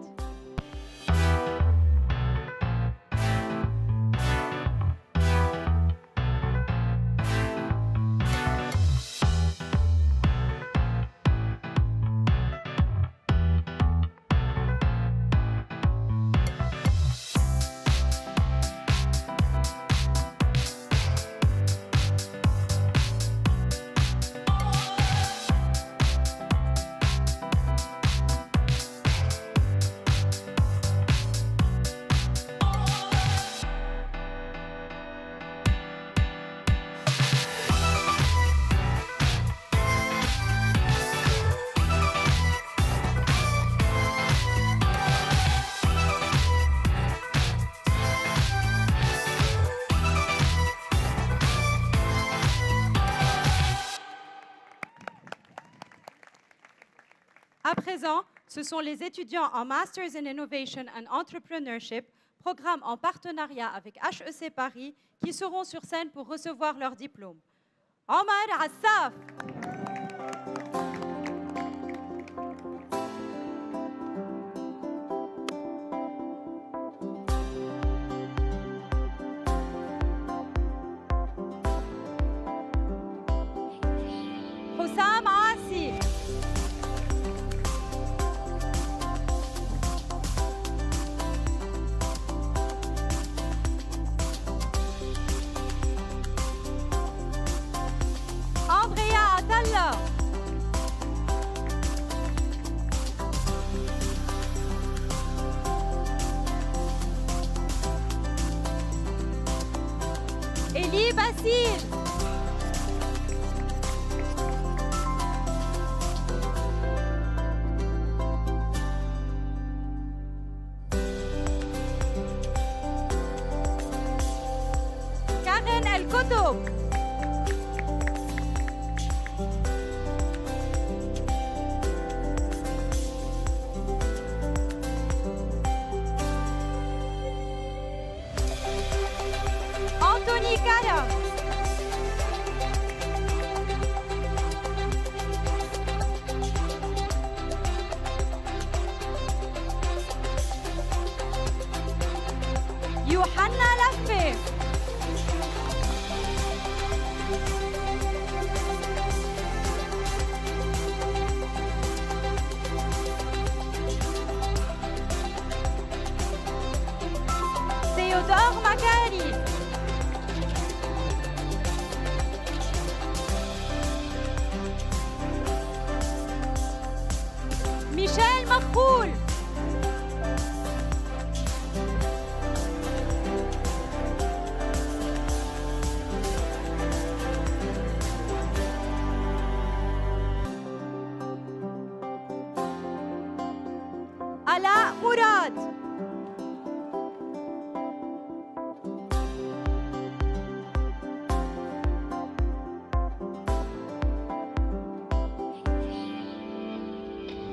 À présent, ce sont les étudiants en Masters in Innovation and Entrepreneurship, programme en partenariat avec HEC Paris, qui seront sur scène pour recevoir leur diplôme. Omar Assaf. Hussam Asi. Andrea Atalla. Elie Basile. Karen El Koto. Anthony Kara. يوحنا لفة. تيودور مكاري. ميشيل مخبول. Ala Mourad.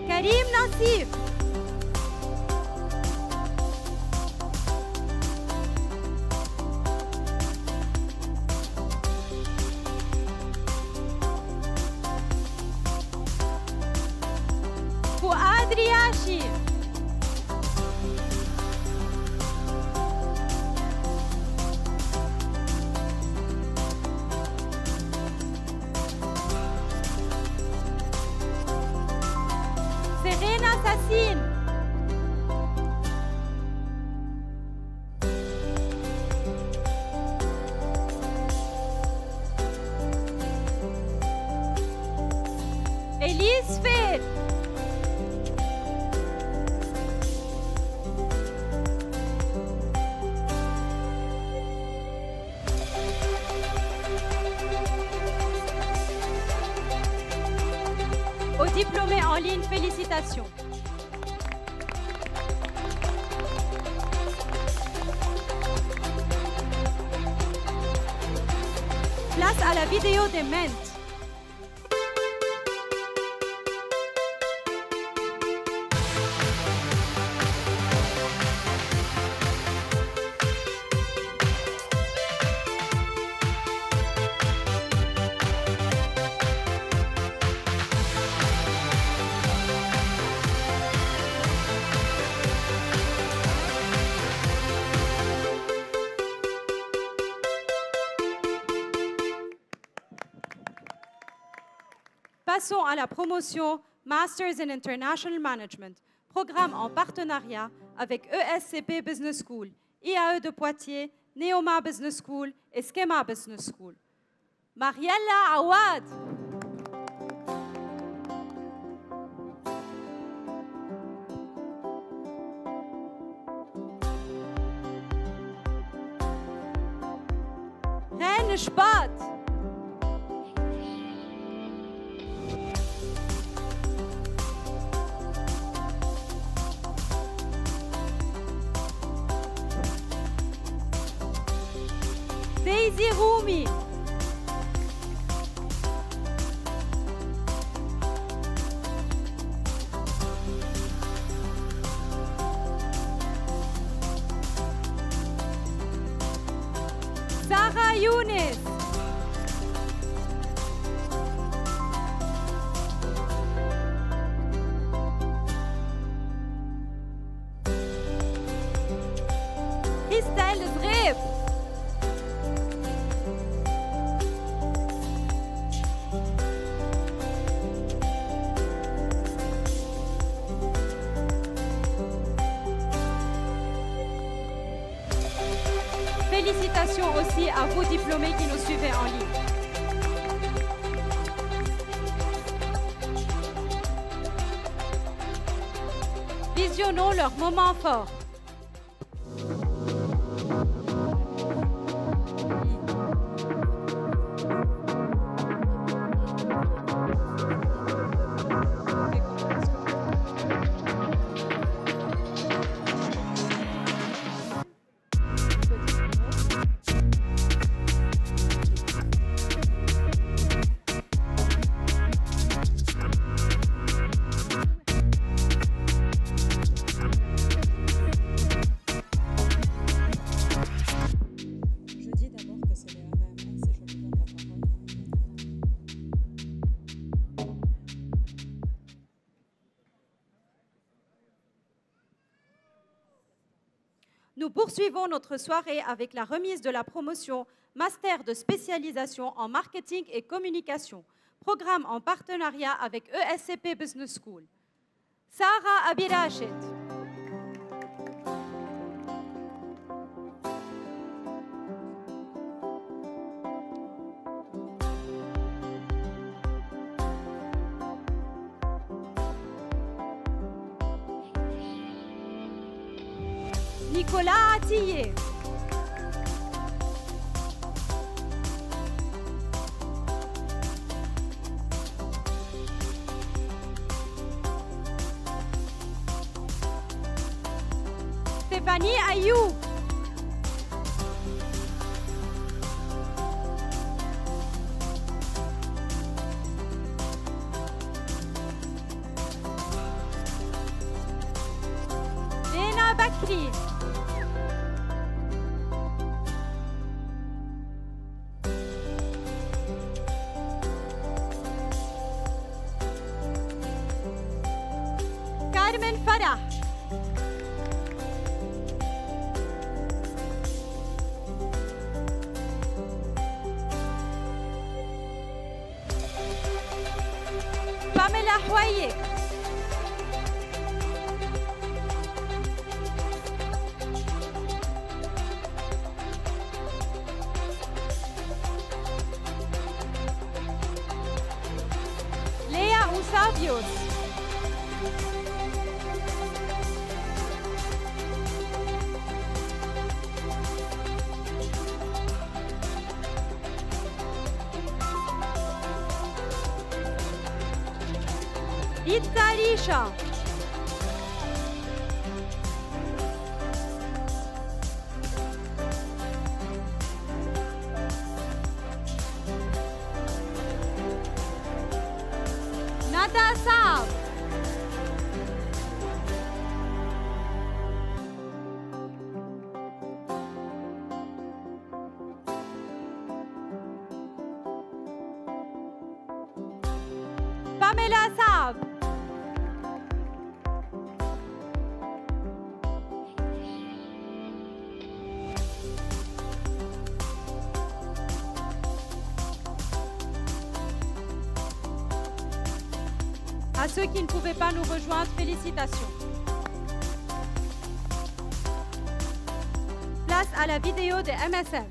Karim Nassif. Fouad Riachi. Serena Sassine. Elise Fer. Aux diplômés en ligne, félicitations. Place à la vidéo des MENT. Passons à la promotion Masters in International Management, programme en partenariat avec ESCP Business School, IAE de Poitiers, Neoma Business School et Schema Business School. Mariella Awad. Reine Spat. Daisy Rumi. Sarah Younes. Christelle Zreb. Félicitations aussi à vous diplômés qui nous suivez en ligne. Visionnons leurs moments forts. Nous poursuivons notre soirée avec la remise de la promotion Master de spécialisation en marketing et communication, programme en partenariat avec ESCP Business School. Sarah Abirachet. Nicolas Attier. Stéphanie Ayoub. Lena Bakri. Carmen Farah. Pamela Houayek. Lea Usabios. Itarisha. Nada Saab. Pamela Saab. À ceux qui ne pouvaient pas nous rejoindre, félicitations. Place à la vidéo de MSM.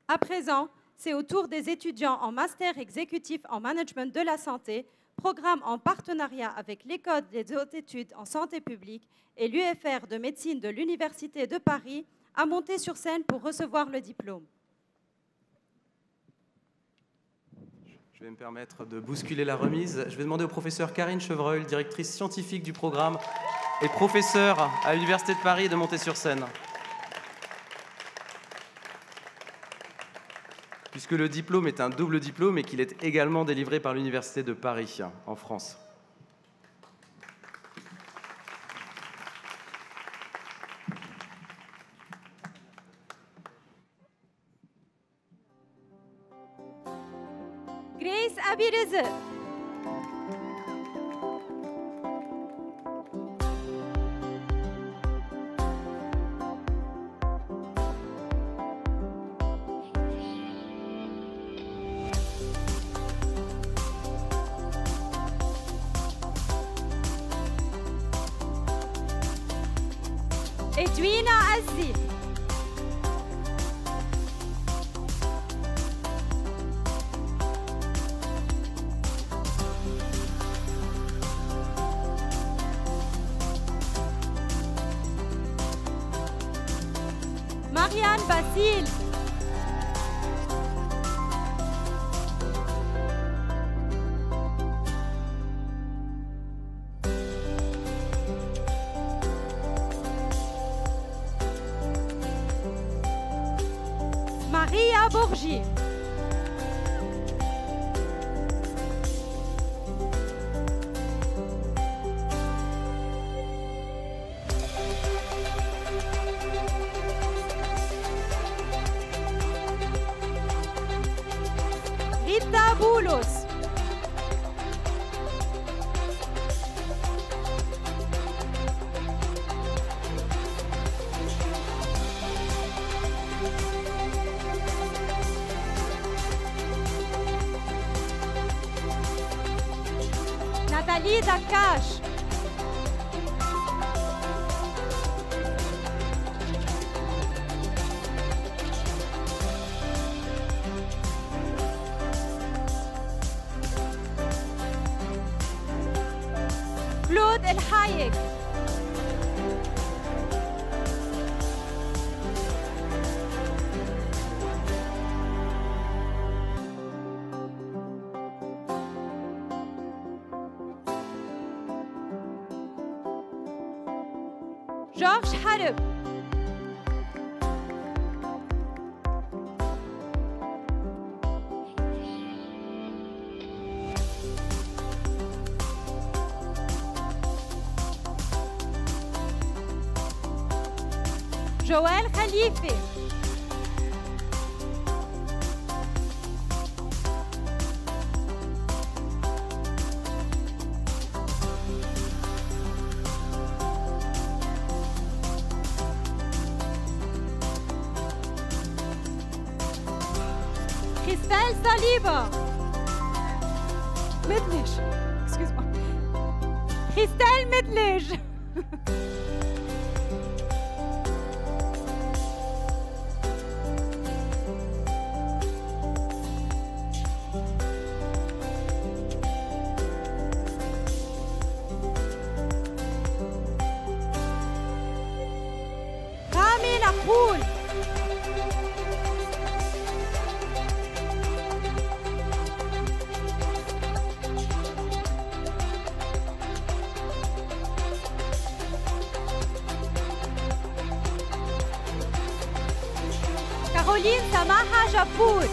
À présent, c'est au tour des étudiants en master exécutif en management de la santé, programme en partenariat avec l'École des hautes études en santé publique et l'UFR de médecine de l'Université de Paris, à monter sur scène pour recevoir le diplôme. Je vais me permettre de bousculer la remise. Je vais demander au professeur Karine Chevreuil, directrice scientifique du programme et professeure à l'Université de Paris, de monter sur scène. Puisque le diplôme est un double diplôme et qu'il est également délivré par l'Université de Paris, en France. Grace Abireze. Edwina Azzi. Marianne Basile. Maria Bourgier. Poulos. Nathalie Dakash. Claude El Hayek. Georges Harib. Joël Khalife. Christelle Saliba. Midlish. Excuse-moi. Christelle Midlish. Kamil Akhoul. Caroline Samaha Japour.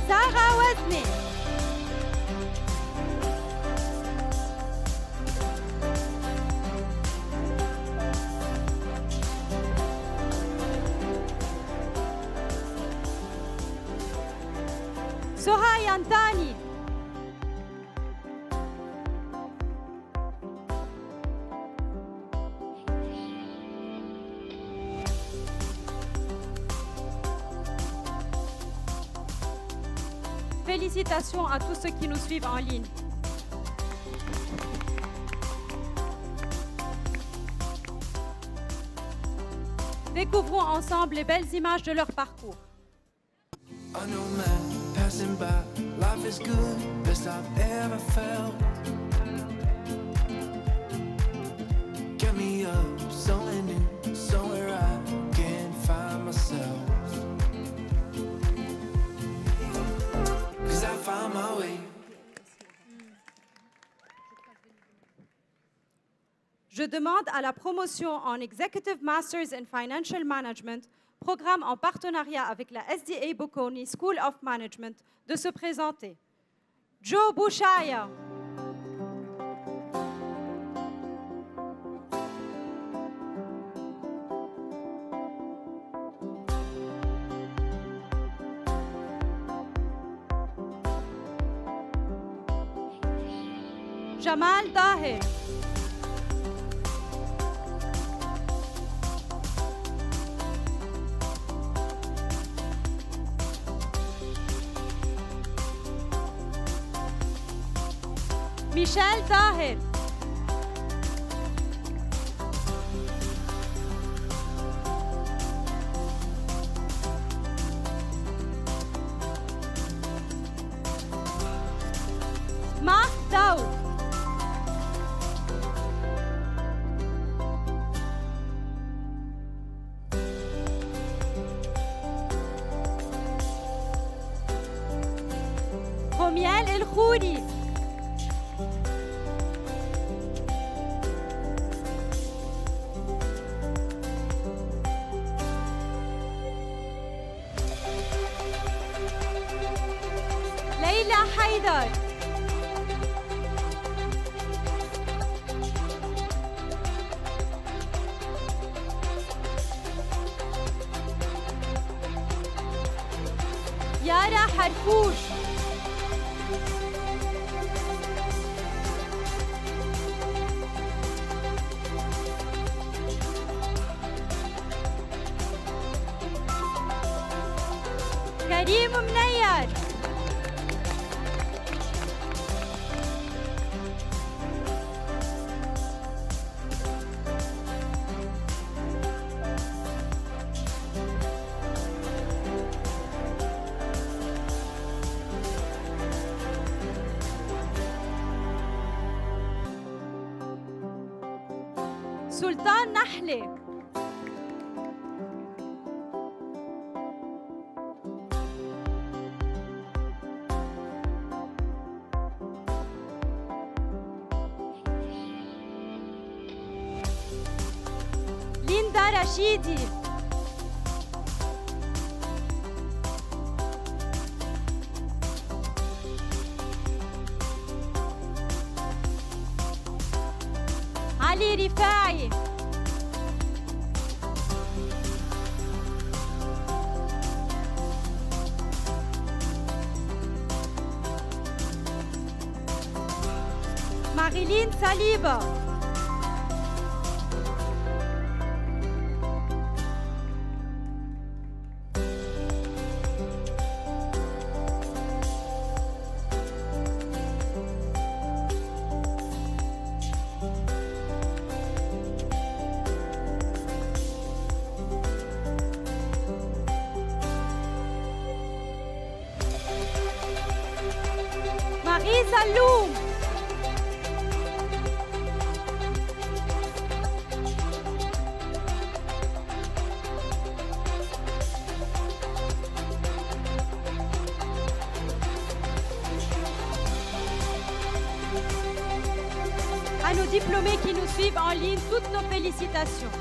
Sarah Wesley. Sohay Antani. Félicitations à tous ceux qui nous suivent en ligne. Découvrons ensemble les belles images de leur parcours. I know man passing by, life is good, best I've ever felt. Get me up, somewhere new, somewhere I can find myself. 'Cause I found my way. Je demande à la promotion en Executive Masters in Financial Management, programme en partenariat avec la SDA Bocconi School of Management, de se présenter. Joe Bushaya. Jamal Dahir. Michel Dahir. Mark Daoud. Romiel El Khouri. Leila Haidar. يارا حرفوش. كريم منير. سلطان نحلة. ليندا رشيدي. علي رفاعي. ماريلين صليبة. ماري سلوم. À nos diplômés qui nous suivent en ligne, toutes nos félicitations.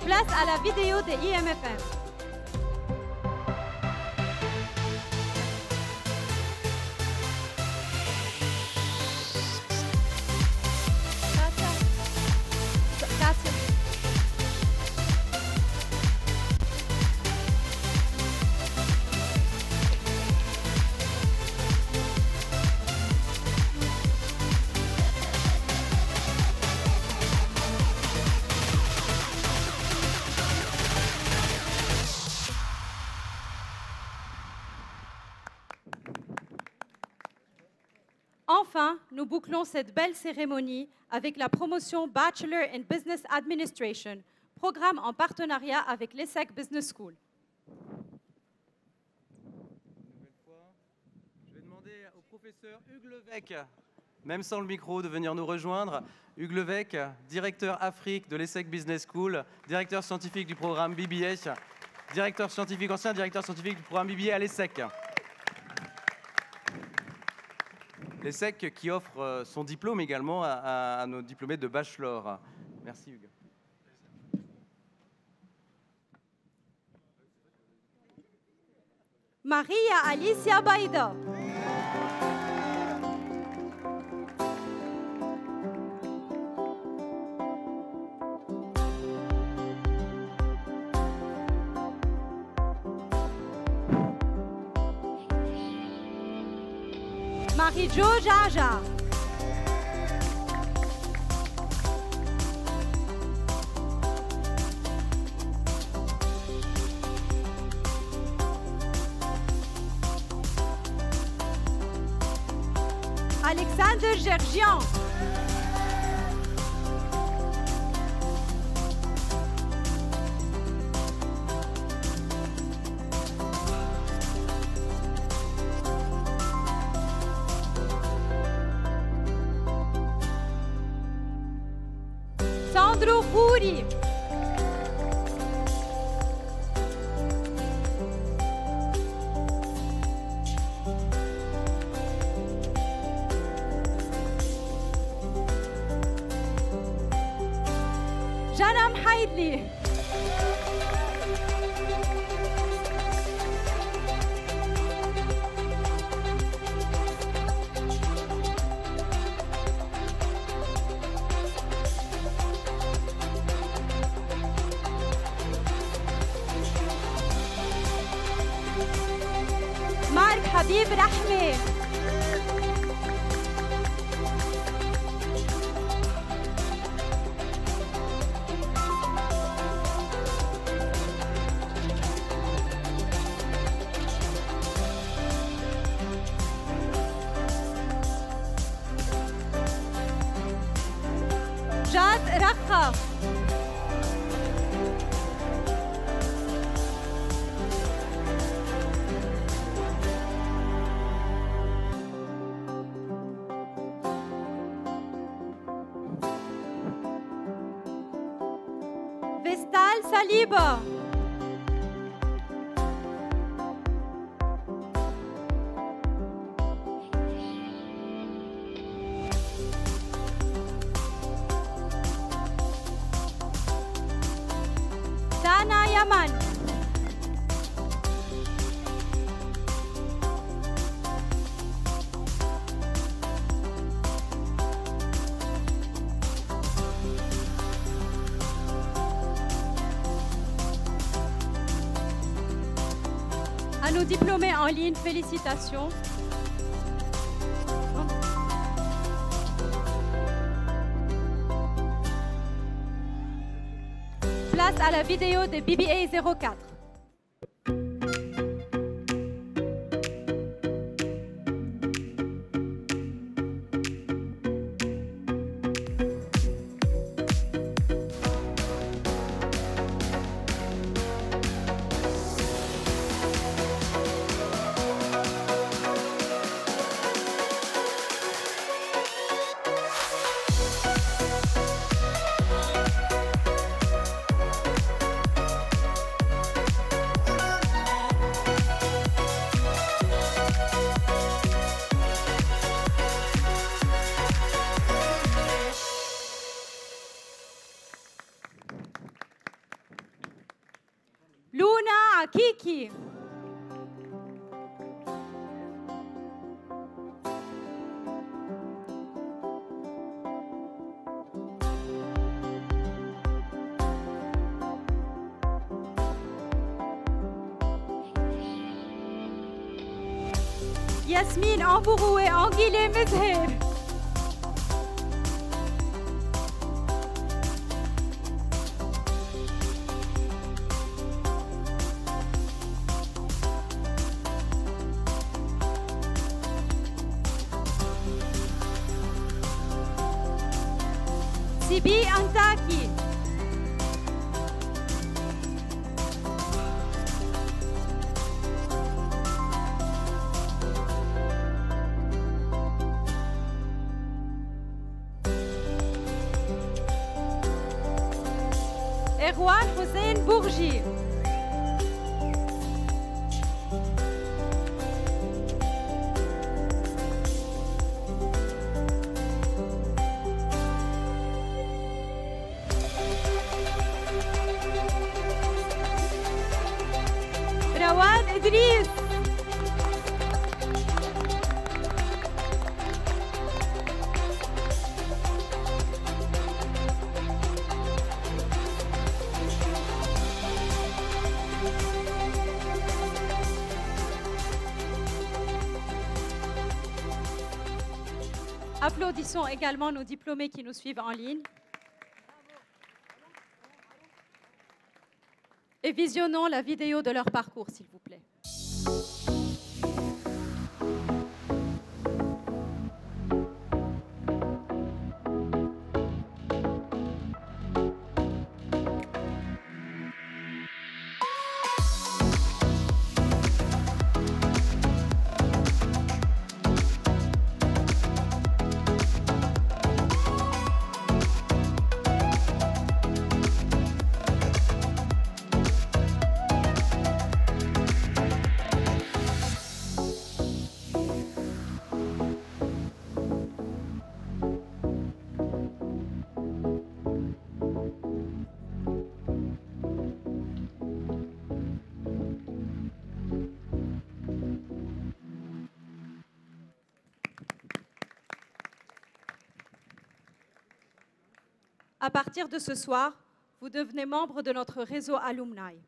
Place à la vidéo des IMFM. Enfin, nous bouclons cette belle cérémonie avec la promotion Bachelor in Business Administration, programme en partenariat avec l'ESSEC Business School. Je vais demander au professeur Hugues Levesque, même sans le micro, de venir nous rejoindre. Hugues Levesque, directeur Afrique de l'ESSEC Business School, directeur scientifique du programme BBA, directeur scientifique, ancien directeur scientifique du programme BBA à l'ESSEC. L'ESSEC qui offre son diplôme également à nos diplômés de bachelor. Merci Hugues. Maria Alicia Baïda. Marie-Jo Jaja. Alexandre Gergian. Sandro Khoury. Janam Haidli. نسيب رحمة. جاد رخا. فيستال سليبة. دانا يمن. À nos diplômés en ligne, félicitations. Place à la vidéo de BBA 04. لونا عكيكي. ياسمين أنبوغوي أنجيلي مزهر. سيبي أنتاكي. إغوان حسين بوغجي. روان إدريس. Applaudissons également nos diplômés qui nous suivent en ligne. Et visionnons la vidéo de leur parcours, s'il vous plaît. À partir de ce soir, vous devenez membre de notre réseau alumni.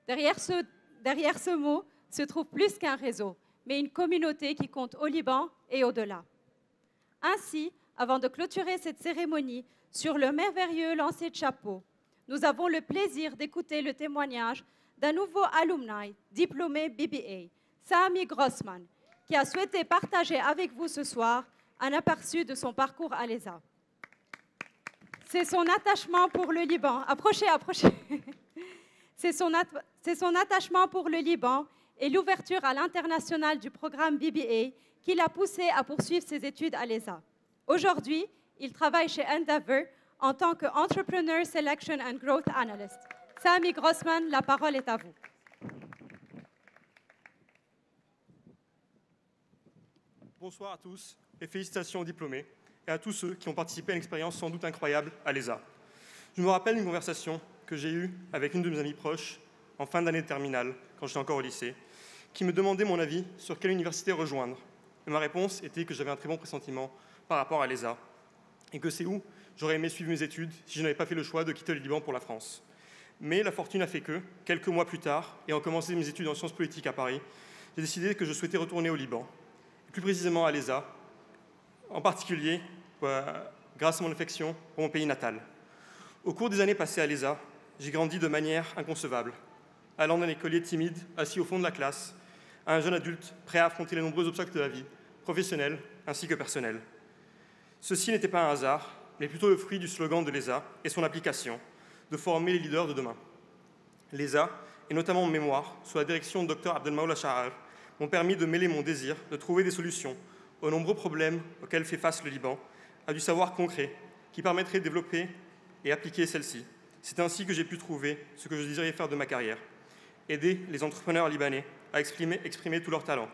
Derrière ce mot se trouve plus qu'un réseau, mais une communauté qui compte au Liban et au-delà. Ainsi, avant de clôturer cette cérémonie sur le merveilleux lancer de chapeau, nous avons le plaisir d'écouter le témoignage d'un nouveau alumni diplômé BBA, Sami Grossman, qui a souhaité partager avec vous ce soir un aperçu de son parcours à l'ESA. C'est son attachement pour le Liban. Approchez. C'est son attachement pour le Liban et l'ouverture à l'international du programme BBA qui l'a poussé à poursuivre ses études à l'ESA. Aujourd'hui, il travaille chez Endeavor en tant qu'Entrepreneur Selection and Growth Analyst. Sami Grossman, la parole est à vous. Bonsoir à tous et félicitations aux diplômés et à tous ceux qui ont participé à une expérience sans doute incroyable à l'ESA. Je me rappelle une conversation que j'ai eue avec une de mes amies proches en fin d'année de terminale, quand j'étais encore au lycée, qui me demandait mon avis sur quelle université rejoindre. Et ma réponse était que j'avais un très bon pressentiment par rapport à l'ESA et que c'est où j'aurais aimé suivre mes études si je n'avais pas fait le choix de quitter le Liban pour la France. Mais la fortune a fait que, quelques mois plus tard, ayant commencé mes études en sciences politiques à Paris, j'ai décidé que je souhaitais retourner au Liban, plus précisément à l'ESA, en particulier grâce à mon affection pour mon pays natal. Au cours des années passées à l'ESA, j'ai grandi de manière inconcevable, allant d'un écolier timide, assis au fond de la classe, à un jeune adulte prêt à affronter les nombreux obstacles de la vie, professionnels ainsi que personnels. Ceci n'était pas un hasard, mais plutôt le fruit du slogan de l'ESA et son application, de former les leaders de demain. L'ESA, et notamment mon mémoire, sous la direction de Dr Abdelmaoula Shahar, m'ont permis de mêler mon désir de trouver des solutions aux nombreux problèmes auxquels fait face le Liban, à du savoir concret qui permettrait de développer et appliquer celle-ci. C'est ainsi que j'ai pu trouver ce que je désirais faire de ma carrière, aider les entrepreneurs libanais à exprimer tout leur talent.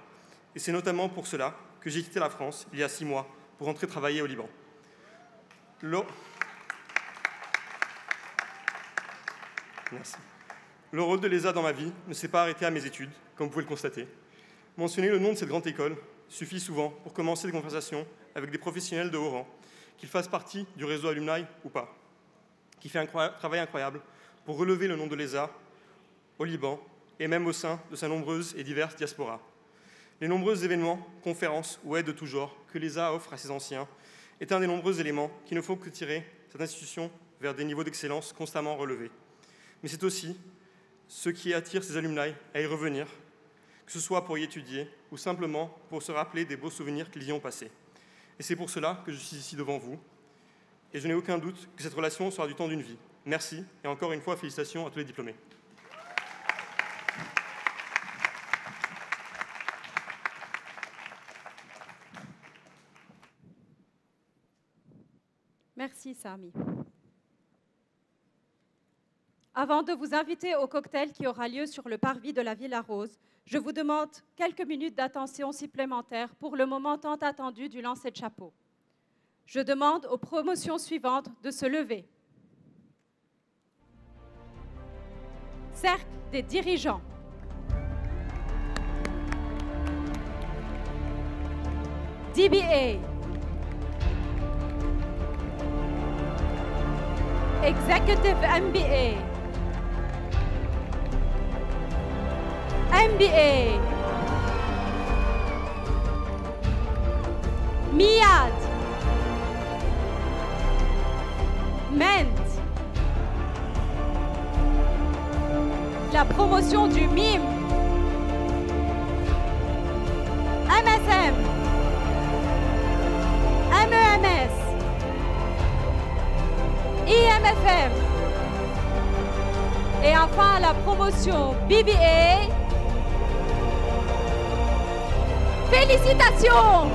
Et c'est notamment pour cela que j'ai quitté la France il y a 6 mois pour rentrer travailler au Liban. Merci. Le rôle de l'ESA dans ma vie ne s'est pas arrêté à mes études, comme vous pouvez le constater. Mentionner le nom de cette grande école suffit souvent pour commencer des conversations avec des professionnels de haut rang, qu'ils fassent partie du réseau alumni ou pas, qui fait un travail incroyable pour relever le nom de l'ESA au Liban et même au sein de sa nombreuse et diverse diaspora. Les nombreux événements, conférences ou aides de tout genre que l'ESA offre à ses anciens est un des nombreux éléments qui ne font que tirer cette institution vers des niveaux d'excellence constamment relevés. Mais c'est aussi ce qui attire ces alumni à y revenir, que ce soit pour y étudier ou simplement pour se rappeler des beaux souvenirs qu'ils y ont passés. Et c'est pour cela que je suis ici devant vous. Et je n'ai aucun doute que cette relation sera du temps d'une vie. Merci et encore une fois, félicitations à tous les diplômés. Merci, Sami. Avant de vous inviter au cocktail qui aura lieu sur le parvis de la Villa Rose, je vous demande quelques minutes d'attention supplémentaire pour le moment tant attendu du lancer de chapeau. Je demande aux promotions suivantes de se lever. Cercle des dirigeants. DBA. Executive MBA. MBA. MIAD. MENT. La promotion du MIM. MSM. MEMS. IMFM. Et enfin la promotion BBA. Félicitations!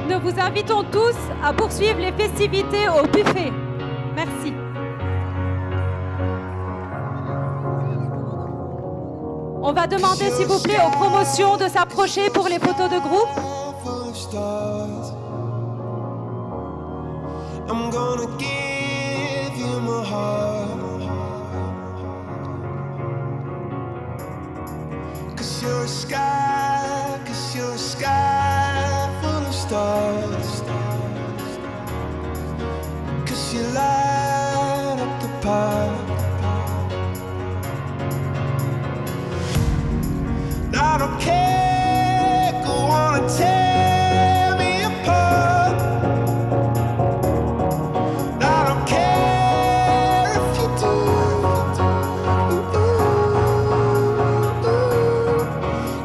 Nous vous invitons tous à poursuivre les festivités au buffet. Merci. On va demander, s'il vous plaît, aux promotions de s'approcher pour les photos de groupe. I'm gonna give you my heart, 'cause you're a sky full of stars, 'cause you light up the path. I don't care, go on and tear me apart. I don't care if you do.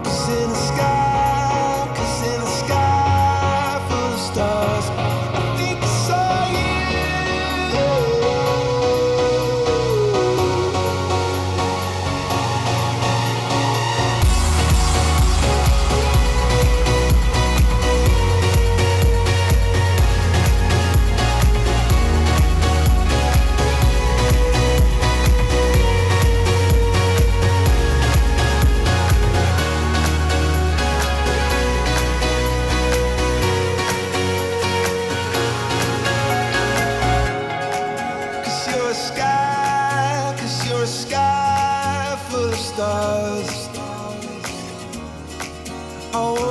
'Cause in the sky full of stars, I think I saw you. Cause you're a sky full of stars. Oh,